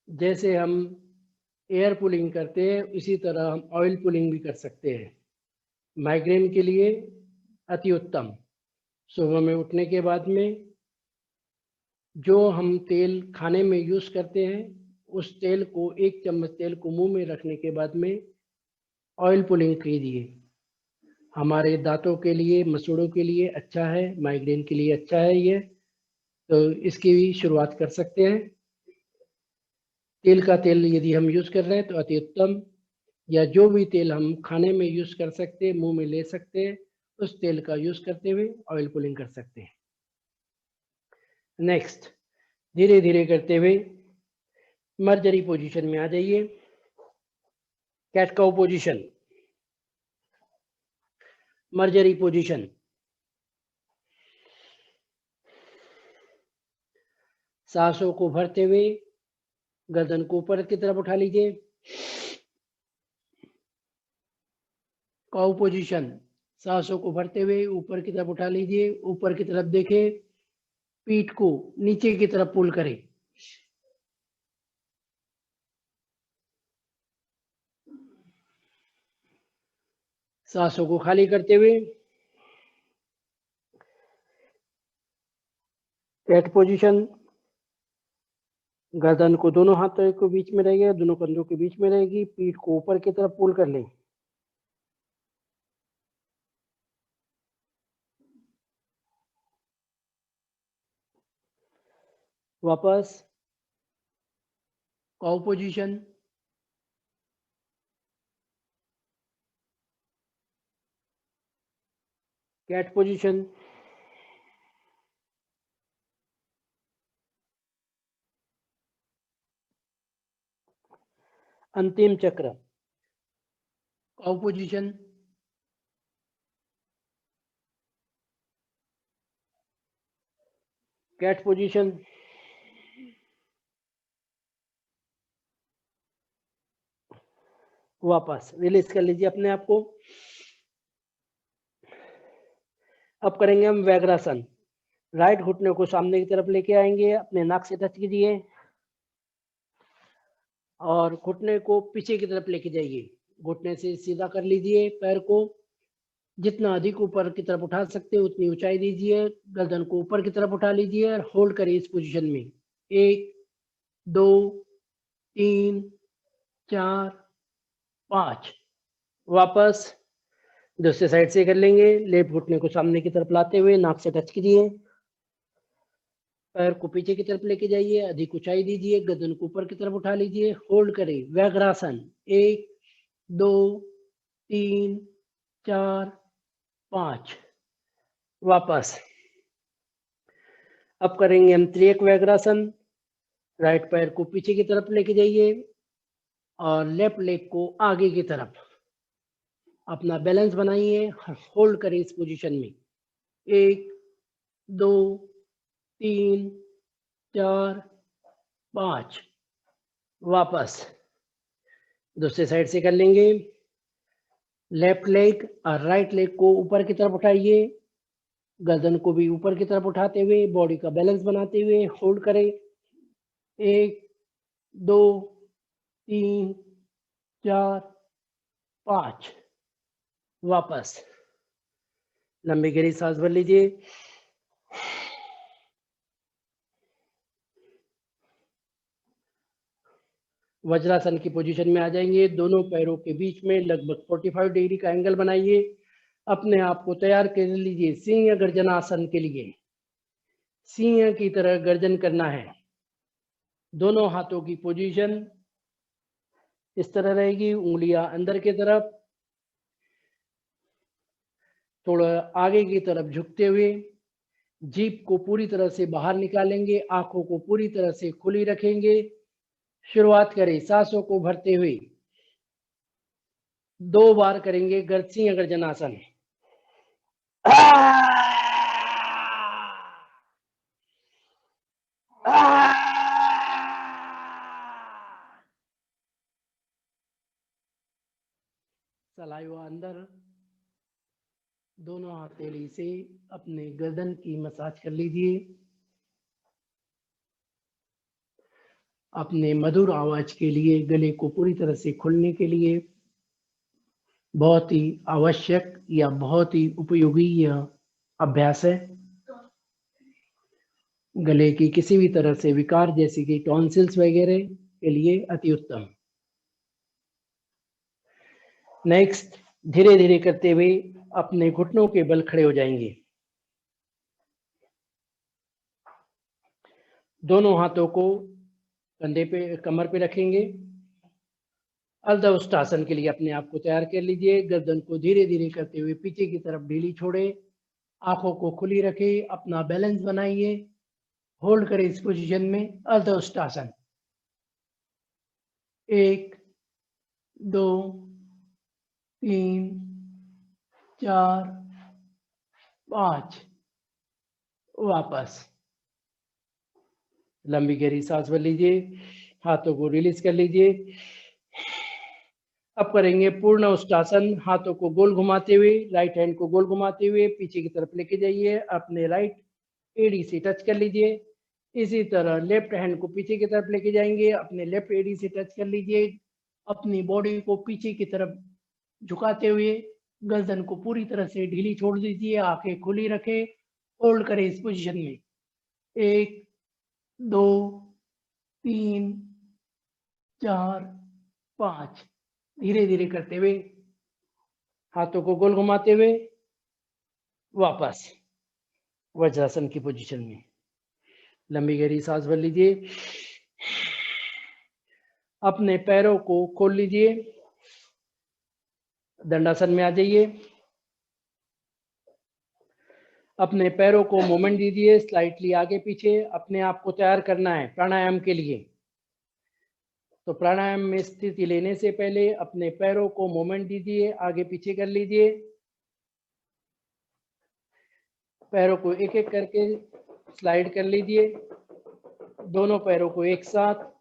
जैसे हम एयर पुलिंग करते हैं उसी तरह हम ऑयल पुलिंग भी कर सकते हैं। माइग्रेन के लिए अति उत्तम। सुबह में उठने के बाद में जो हम तेल खाने में यूज करते हैं उस तेल को, 1 चम्मच तेल को मुंह में रखने के बाद में ऑयल पुलिंग कीजिए। हमारे दांतों के लिए, मसूड़ों के लिए अच्छा है, माइग्रेन के लिए अच्छा है ये, तो इसकी भी शुरुआत कर सकते हैं। तेल का तेल यदि हम यूज कर रहे हैं तो अति उत्तम, या जो भी तेल हम खाने में यूज कर सकते हैं, मुंह में ले सकते हैं, उस तेल का यूज करते हुए ऑयल पुलिंग कर सकते हैं। नेक्स्ट, धीरे धीरे करते हुए मर्जरी पोजीशन में आ जाइए। कैट काउ पोजीशन, मर्जरी पोजीशन। सांसों को भरते हुए गर्दन को ऊपर की तरफ उठा लीजिए। काउ पोजीशन, सांसों को भरते हुए ऊपर की तरफ उठा लीजिए, ऊपर की तरफ देखें, पीठ को नीचे की तरफ पुल करें। सांसों को खाली करते हुए कैट पोजीशन, गर्दन को दोनों हाथों के बीच में रहेगी, दोनों कंधों के बीच में रहेगी, पीठ को ऊपर की तरफ पुल कर लें। वापस काउ पोजीशन, कैट पोजीशन, अंतिम चक्र, काउ पोजीशन, कैट पोजीशन, वापस रिलीज कर लीजिए अपने आप को। अब करेंगे हम व्याघ्रासन। राइट घुटने को सामने की तरफ लेके आएंगे, अपने नाक से टच कीजिए और घुटने को पीछे की तरफ लेके जाइए। घुटने से सीधा कर लीजिए, पैर को जितना अधिक ऊपर की तरफ उठा सकते हैं उतनी ऊंचाई दीजिए। गर्दन को ऊपर की तरफ उठा लीजिए और होल्ड करिए इस पोजीशन में। 1 2 3 4 5। वापस दूसरे साइड से कर लेंगे। लेफ्ट घुटने को सामने की तरफ लाते हुए नाक से टच कीजिए, पैर को पीछे की तरफ लेके जाइए, अधिक ऊंचाई दीजिए, गर्दन को ऊपर की तरफ उठा लीजिए, होल्ड करें व्याघ्रासन। 1 2 3 4 5। वापस अब करेंगे हम त्रिएक व्याघ्रासन। राइट पैर को पीछे की तरफ लेके जाइए और लेफ्ट लेग को आगे की तरफ, अपना बैलेंस बनाइए, होल्ड करें इस पोजीशन में। 1 2 3 4 5। वापस दूसरे साइड से कर लेंगे। लेफ्ट लेग और राइट लेग को ऊपर की तरफ उठाइए, गर्दन को भी ऊपर की तरफ उठाते हुए बॉडी का बैलेंस बनाते हुए होल्ड करें। 1 2 3 4 5। वापस लंबी गहरी सांस भर लीजिए। वज्रासन की पोजीशन में आ जाएंगे। दोनों पैरों के बीच में लगभग 45 डिग्री का एंगल बनाइए। अपने आप को तैयार कर लीजिए सिंह गर्जनासन के लिए। सिंह की तरह गर्जन करना है। दोनों हाथों की पोजीशन इस तरह रहेगी, उंगलियां अंदर की तरफ, थोड़ा आगे की तरफ झुकते हुए, जीभ को पूरी तरह से बाहर निकालेंगे, आंखों को पूरी तरह से खुली रखेंगे। शुरुआत करें सांसों को भरते हुए। 2 बार करेंगे सिंह गर्जनासन। सलाइवा अंदर, दोनों हथेली से अपने गर्दन की मसाज कर लीजिए। अपने मधुर आवाज के लिए, गले को पूरी तरह से खुलने के लिए बहुत ही आवश्यक या बहुत ही उपयोगी यह अभ्यास है। गले की किसी भी तरह से विकार जैसे कि टॉन्सिल्स वगैरह के लिए अति उत्तम। नेक्स्ट, धीरे धीरे करते हुए अपने घुटनों के बल खड़े हो जाएंगे। दोनों हाथों को कंधे पे, कमर पे रखेंगे। अर्ध उष्टासन के लिए अपने आप को तैयार कर लीजिए। गर्दन को धीरे धीरे करते हुए पीछे की तरफ ढीली छोड़े, आंखों को खुली रखे, अपना बैलेंस बनाइए, होल्ड करें इस पोजीशन में। अर्ध उष्टासन। 1 2 3 4 5। वापस लंबी गहरी सांस भर लीजिए, हाथों को रिलीज कर लीजिए। अब करेंगे पूर्ण उष्टासन। हाथों को गोल घुमाते हुए, राइट हैंड को गोल घुमाते हुए पीछे की तरफ लेके जाइए, अपने राइट एडी से टच कर लीजिए। इसी तरह लेफ्ट हैंड को पीछे की तरफ लेके जाएंगे, अपने लेफ्ट एडी से टच कर लीजिए। अपनी बॉडी को पीछे की तरफ झुकाते हुए गर्दन को पूरी तरह से ढीली छोड़ दीजिए, आंखें खुली रखें, होल्ड करें इस पोजीशन में। 1 2 3 4 5। धीरे धीरे करते हुए हाथों को गोल घुमाते हुए वापस वज्रासन की पोजीशन में। लंबी गहरी सांस भर लीजिए। अपने पैरों को खोल लीजिए। दंडासन में आ जाइए। अपने पैरों को मूवमेंट दीजिए, स्लाइटली आगे पीछे। अपने आप को तैयार करना है प्राणायाम के लिए। तो प्राणायाम में स्थिति लेने से पहले अपने पैरों को मूवमेंट दीजिए, आगे पीछे कर लीजिए। पैरों को एक एक करके स्लाइड कर लीजिए, दोनों पैरों को एक साथ।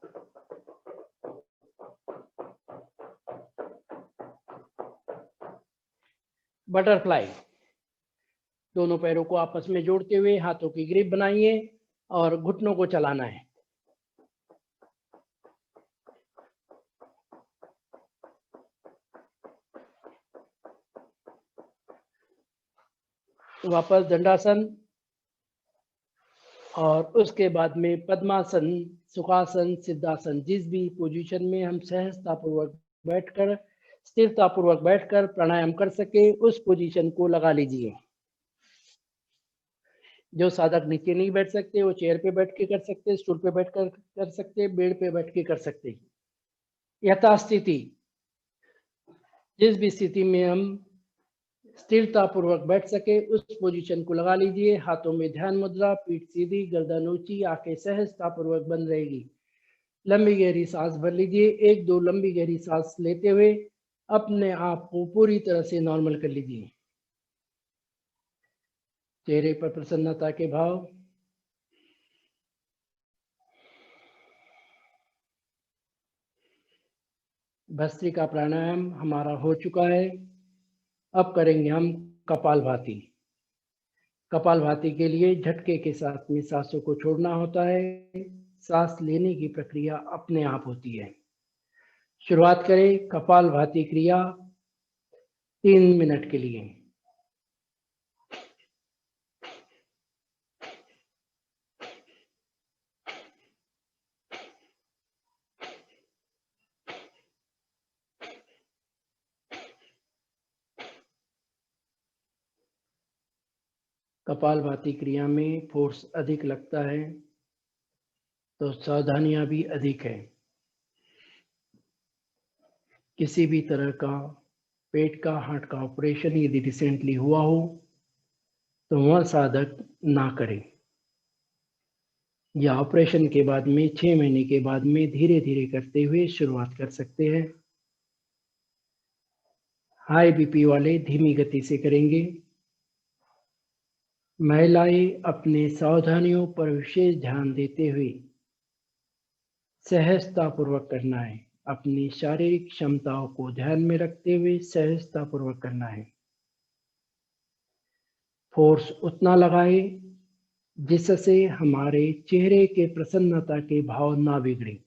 बटरफ्लाई। दोनों पैरों को आपस में जोड़ते हुए हाथों की ग्रिप बनाइए और घुटनों को चलाना है। वापस दंडासन और उसके बाद में पद्मासन, सुखासन, सिद्धासन, जिस भी पोजीशन में हम सहजतापूर्वक बैठकर, स्थिरतापूर्वक बैठकर प्राणायाम कर सके, उस पोजीशन को लगा लीजिए। जो साधक नीचे नहीं बैठ सकते वो चेयर पे बैठ के कर सकते, स्टूल पे बैठ कर सकते, बेड पे बैठ के कर सकते। यथास्थिति, जिस भी स्थिति में हम स्थिरता पूर्वक बैठ सके उस पोजीशन को लगा लीजिए। हाथों में ध्यान मुद्रा, पीठ सीधी, गर्दन ऊंची, आंखें सहजता पूर्वक बंद रहेगी। लंबी गहरी सांस भर लीजिए। 1-2 लंबी गहरी सांस लेते हुए अपने आप को पूरी तरह से नॉर्मल कर लीजिए। चेहरे पर प्रसन्नता के भाव। भस्त्रिका प्राणायाम हमारा हो चुका है। अब करेंगे हम कपालभाति। कपालभाति के लिए झटके के साथ में सांसों को छोड़ना होता है। सांस लेने की प्रक्रिया अपने आप होती है। शुरुआत करें कपालभाति क्रिया 3 मिनट के लिए। कपालभाति क्रिया में फोर्स अधिक लगता है तो सावधानियां भी अधिक है। किसी भी तरह का पेट का, हार्ट का ऑपरेशन यदि रिसेंटली हुआ हो तो वह साधक ना करे, या ऑपरेशन के बाद में 6 महीने के बाद में धीरे धीरे करते हुए शुरुआत कर सकते हैं। हाई बीपी वाले धीमी गति से करेंगे। महिलाएं अपने सावधानियों पर विशेष ध्यान देते हुए सहजता पूर्वक करना है। अपनी शारीरिक क्षमताओं को ध्यान में रखते हुए सहजता पूर्वक करना है। फोर्स उतना लगाए जिससे हमारे चेहरे के प्रसन्नता के भाव ना बिगड़े।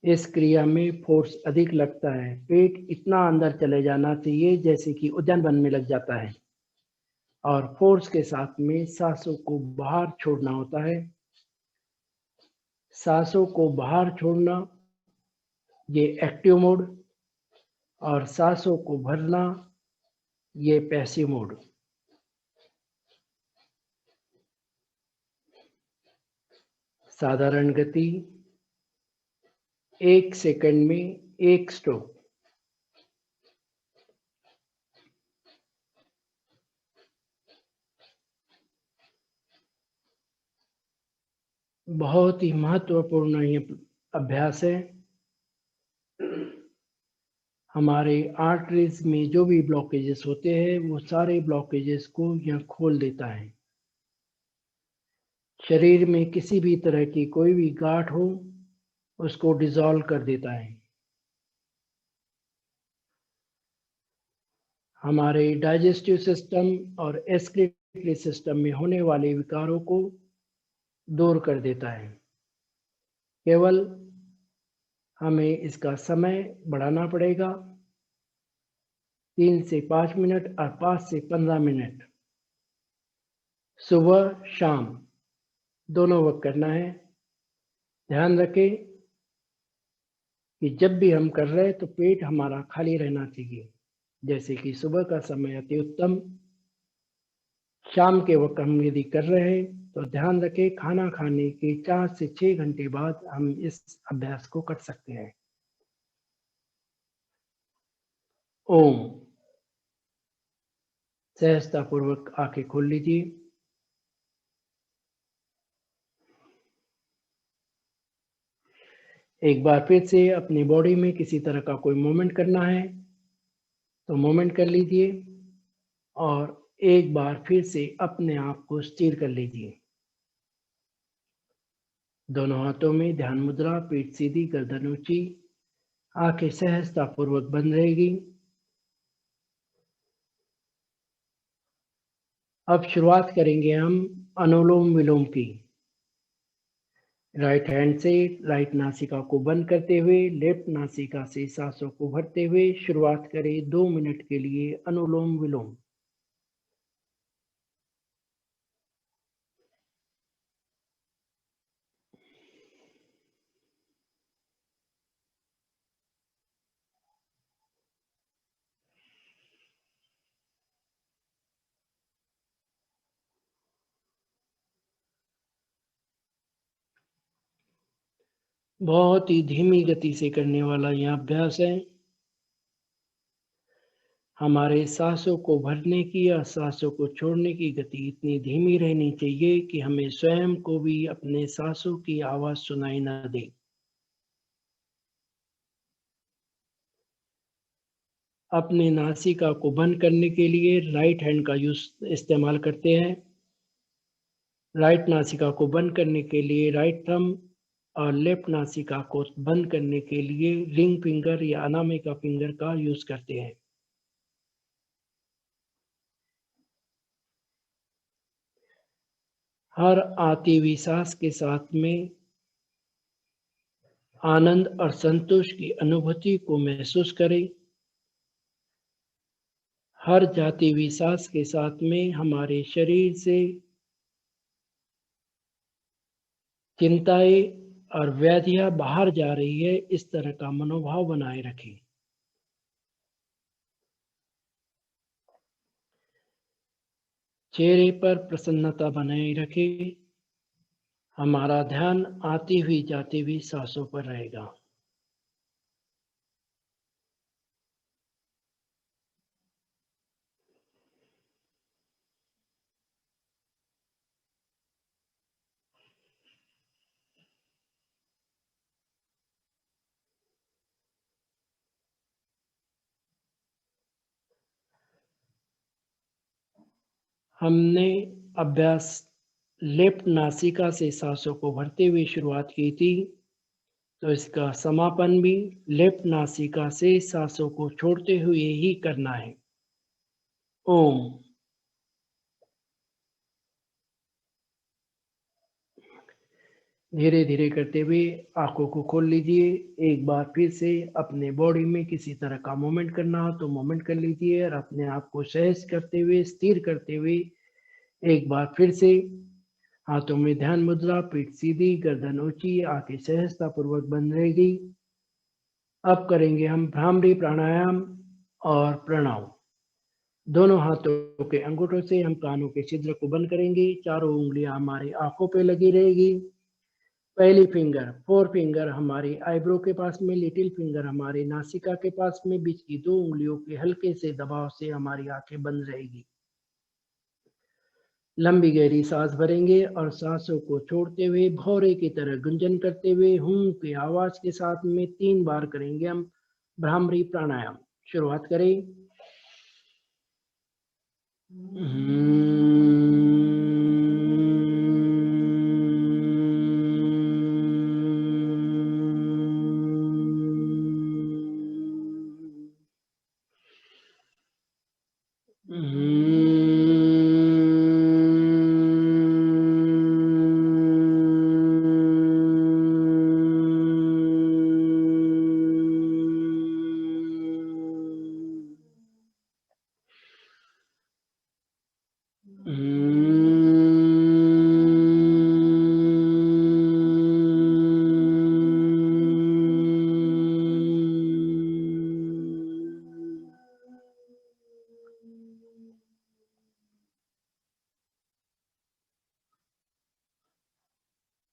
इस क्रिया में फोर्स अधिक लगता है। पेट इतना अंदर चले जाना चाहिए जैसे कि उद्यान वन में लग जाता है, और फोर्स के साथ में सांसों को बाहर छोड़ना होता है। सांसों को बाहर छोड़ना ये एक्टिव मोड, और सांसों को भरना ये पैसिव मोड। साधारण गति 1 सेकंड में 1 स्ट्रोक। बहुत ही महत्वपूर्ण ये अभ्यास है। हमारे आर्टरीज में जो भी ब्लॉकेजेस होते हैं वो सारे ब्लॉकेजेस को यह खोल देता है। शरीर में किसी भी तरह की कोई भी गांठ हो उसको डिसॉल्व कर देता है। हमारे डाइजेस्टिव सिस्टम और एक्सक्रीटरी सिस्टम में होने वाले विकारों को दूर कर देता है। केवल हमें इसका समय बढ़ाना पड़ेगा। 3 से 5 मिनट और 5 से 15 मिनट सुबह शाम दोनों वक्त करना है। ध्यान रखें कि जब भी हम कर रहे हैं तो पेट हमारा खाली रहना चाहिए। जैसे कि सुबह का समय अति उत्तम, शाम के वक्त हम यदि कर रहे हैं तो ध्यान रखें खाना खाने के 4 से 6 घंटे बाद हम इस अभ्यास को कर सकते हैं। ओम। सहजतापूर्वक आंखें खोल लीजिए। एक बार फिर से अपनी बॉडी में किसी तरह का कोई मूवमेंट करना है तो मूवमेंट कर लीजिए और एक बार फिर से अपने आप को स्थिर कर लीजिए। दोनों हाथों में ध्यान मुद्रा, पीठ सीधी, गर्दन ऊंची, आंखें सहजतापूर्वक बंद रहेगी। अब शुरुआत करेंगे हम अनुलोम विलोम की। राइट हैंड से राइट नासिका को बंद करते हुए लेफ्ट नासिका से सांसों को भरते हुए शुरुआत करें 2 मिनट के लिए अनुलोम विलोम। बहुत ही धीमी गति से करने वाला यह अभ्यास है। हमारे सांसों को भरने की या सांसों को छोड़ने की गति इतनी धीमी रहनी चाहिए कि हमें स्वयं को भी अपने सांसों की आवाज सुनाई न दे। अपने नासिका को बंद करने के लिए राइट हैंड का इस्तेमाल करते हैं। राइट नासिका को बंद करने के लिए राइट थंब और लेफ्ट नासिका को बंद करने के लिए रिंग फिंगर या अनामिका फिंगर का यूज करते हैं। हर आती हुई सांस के साथ में आनंद और संतोष की अनुभूति को महसूस करें। हर जाती हुई सांस के साथ में हमारे शरीर से चिंताएं और व्याधियां बाहर जा रही है, इस तरह का मनोभाव बनाए रखें। चेहरे पर प्रसन्नता बनाए रखें। हमारा ध्यान आती हुई जाती हुई सांसों पर रहेगा। हमने अभ्यास लेफ्ट नासिका से सांसों को भरते हुए शुरुआत की थी, तो इसका समापन भी लेफ्ट नासिका से सांसों को छोड़ते हुए ही करना है। ओम। धीरे धीरे करते हुए आंखों को खोल लीजिए। एक बार फिर से अपने बॉडी में किसी तरह का मूवमेंट करना हो तो मूवमेंट कर लीजिए और अपने आप को सहज करते हुए, स्थिर करते हुए एक बार फिर से हाथों में ध्यान मुद्रा, पीठ सीधी, गर्दन ऊंची, आंखें सहजता पूर्वक बंद रहेगी। अब करेंगे हम भ्रामरी प्राणायाम और प्रणव। दोनों हाथों के अंगूठों से हम कानों के छिद्र को बंद करेंगे। चारों उंगलियां हमारी आंखों पे लगी रहेगी। पहली फिंगर, फोर फिंगर हमारी आईब्रो के पास में, लिटिल फिंगर हमारी नासिका के पास में, बीच की दो उंगलियों के हल्के से दबाव से हमारी आंखें बंद रहेगी। लंबी गहरी सांस भरेंगे और सांसों को छोड़ते हुए भौरे की तरह गुंजन करते हुए हूं की आवाज के साथ में 3 बार करेंगे हम भ्रामरी प्राणायाम। शुरुआत करें।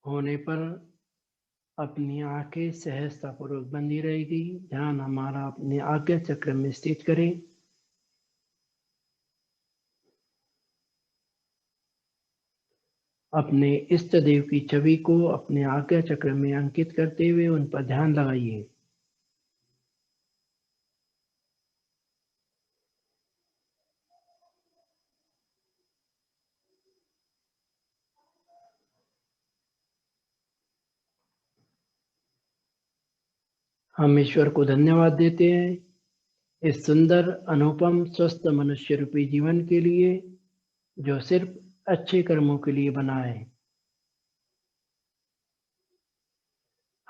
होने पर अपनी आंखें सहजतापूर्वक बंदी रहेगी। ध्यान हमारा अपने आज्ञा चक्र में स्थित करें। अपने इष्ट देव की छवि को अपने आज्ञा चक्र में अंकित करते हुए उन पर ध्यान लगाइए। हम ईश्वर को धन्यवाद देते हैं इस सुंदर, अनुपम, स्वस्थ मनुष्य रूपी जीवन के लिए जो सिर्फ अच्छे कर्मों के लिए बना है।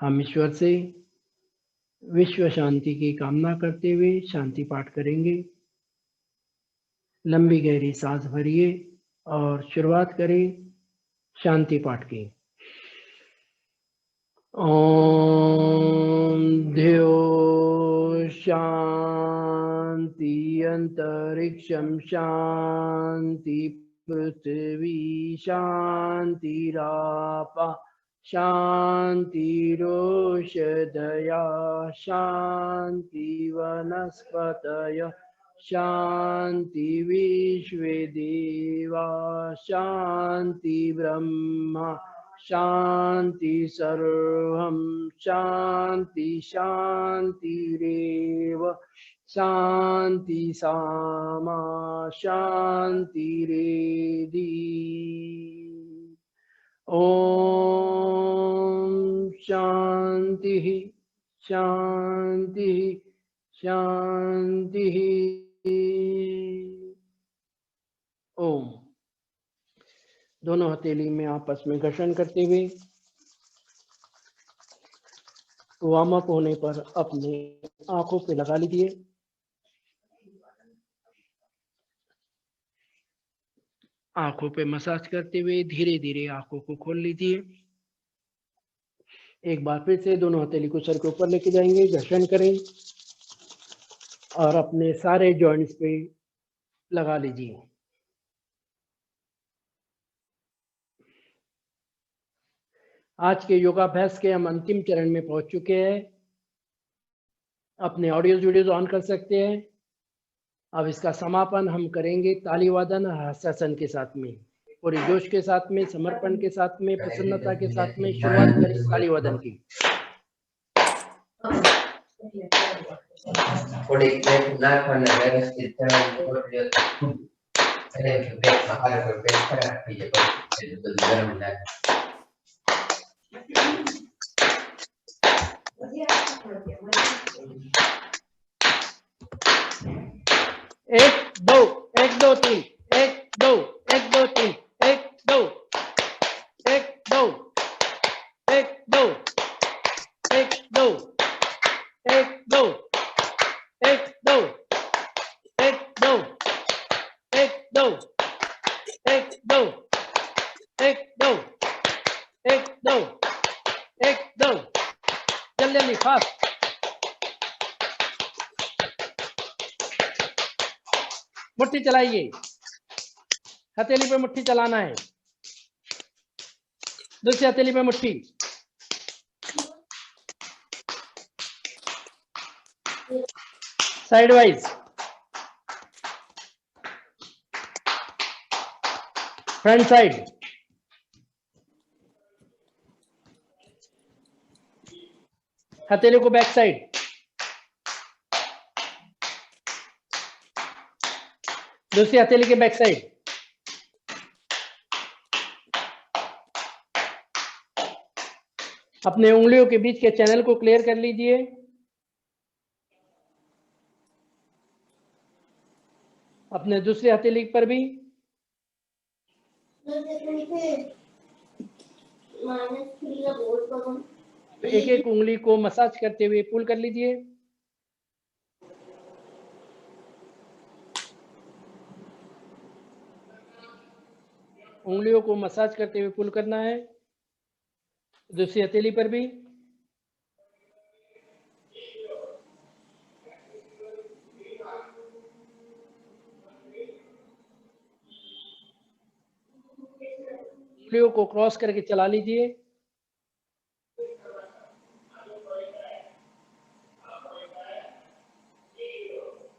हम ईश्वर से विश्व शांति की कामना करते हुए शांति पाठ करेंगे। लंबी गहरी सांस भरिए और शुरुआत करें शांति पाठ की। ओम ध्यो शांति अंतरिक्षम शांति पृथ्वी शांतिरापा शांतिरोषधया शांति वनस्पतय शांति विश्वे देवा शांति ब्रह्मा शांति सर्वं शांति शांतिरेव शांति सामा शांतिरेधि। ओम शांति शांति शांति। ओम। दोनों हथेली में आपस में घर्षण करते हुए वार्म अप होने पर अपने आंखों पे लगा लीजिए। आंखों पे मसाज करते हुए धीरे धीरे आंखों को खोल लीजिए। एक बार फिर से दोनों हथेली को सर के ऊपर लेके जाएंगे, घर्षण करें और अपने सारे जॉइंट्स पे लगा लीजिए। आज के योगाभ्यास के हम अंतिम चरण में पहुंच चुके हैं। अपने ऑडियो वीडियोज ऑन कर सकते हैं। अब इसका समापन हम करेंगे ताली वादन हास्यासन के साथ में, पूरे जोश के साथ में, समर्पण के साथ में, प्रसन्नता के साथ में शुरुआत करें ताली वादन की। एक दो 3 1 2 1 2 3 1 2 1 2 1 2 1 2 1 2 1 2 1 2 1 2 1 2 1 2 1 2 1 2 जल्दी फास्ट। मुट्ठी चलाइए, हथेली पे मुट्ठी चलाना है, दूसरी हथेली पे मुट्ठी। साइड वाइज, फ्रंट साइड, हथेली को बैक साइड, दूसरी हथेली के बैक साइड। अपने उंगलियों के बीच के चैनल को क्लियर कर लीजिए। अपने दूसरी हथेली पर भी एक एक उंगली को मसाज करते हुए पुल कर लीजिए। उंगलियों को मसाज करते हुए पुल करना है, दूसरी हथेली पर भी। उंगलियों को क्रॉस करके चला लीजिए।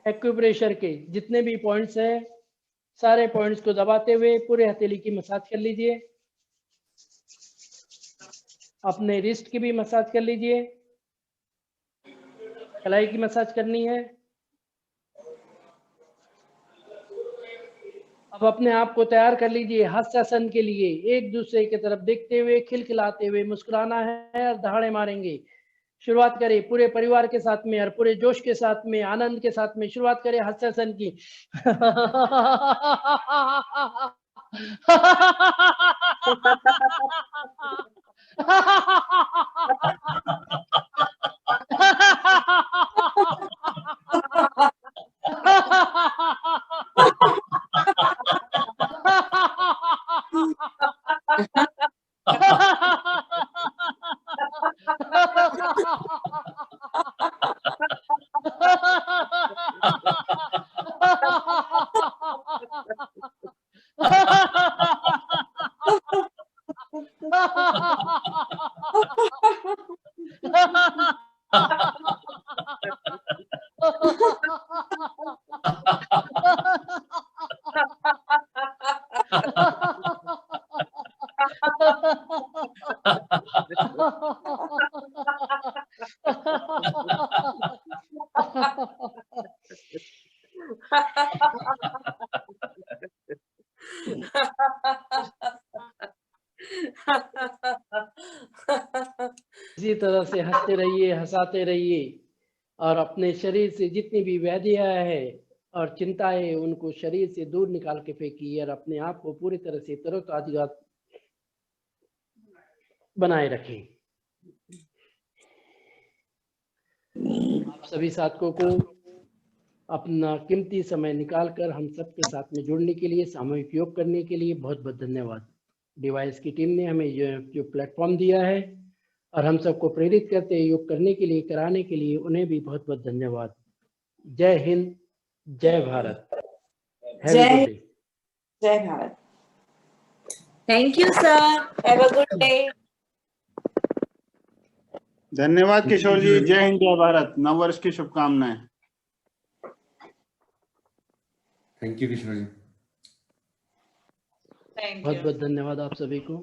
एक्यूप्रेशर के जितने भी पॉइंट्स हैं सारे पॉइंट्स को दबाते हुए पूरे हथेली की मसाज कर लीजिए। अपने रिस्ट की भी मसाज कर लीजिए। कलाई की मसाज करनी है। अब अपने आप को तैयार कर लीजिए हास्यासन के लिए। एक दूसरे की तरफ देखते हुए खिलखिलाते हुए मुस्कुराना है और दहाड़े मारेंगे। शुरुआत करें पूरे परिवार के साथ में और पूरे जोश के साथ में, आनंद के साथ में शुरुआत करें हास्यासन की। इसी तरह से हंसते रहिए, हंसाते रहिए और अपने शरीर से जितनी भी व्याधियां है और चिंताएं उनको शरीर से दूर निकाल के फेंकिए और अपने आप को पूरी तरह से तरोताजा बनाए रखें। आप सभी साथियों को अपना कीमती समय निकालकर हम सबके साथ में जुड़ने के लिए, सामूहिक योग करने के लिए बहुत बहुत धन्यवाद। डिवाइस की टीम ने हमें जो प्लेटफॉर्म दिया है और हम सबको प्रेरित करते हैं योग करने के लिए, कराने के लिए, उन्हें भी बहुत बहुत धन्यवाद। जय हिंद, जय भारत। जय Bharat. Thank you sir, have a good day. धन्यवाद किशोर जी। जय हिंद, जय भारत। नववर्ष की शुभकामनाएं। थैंक यू किशोर जी। बहुत बहुत धन्यवाद आप सभी को।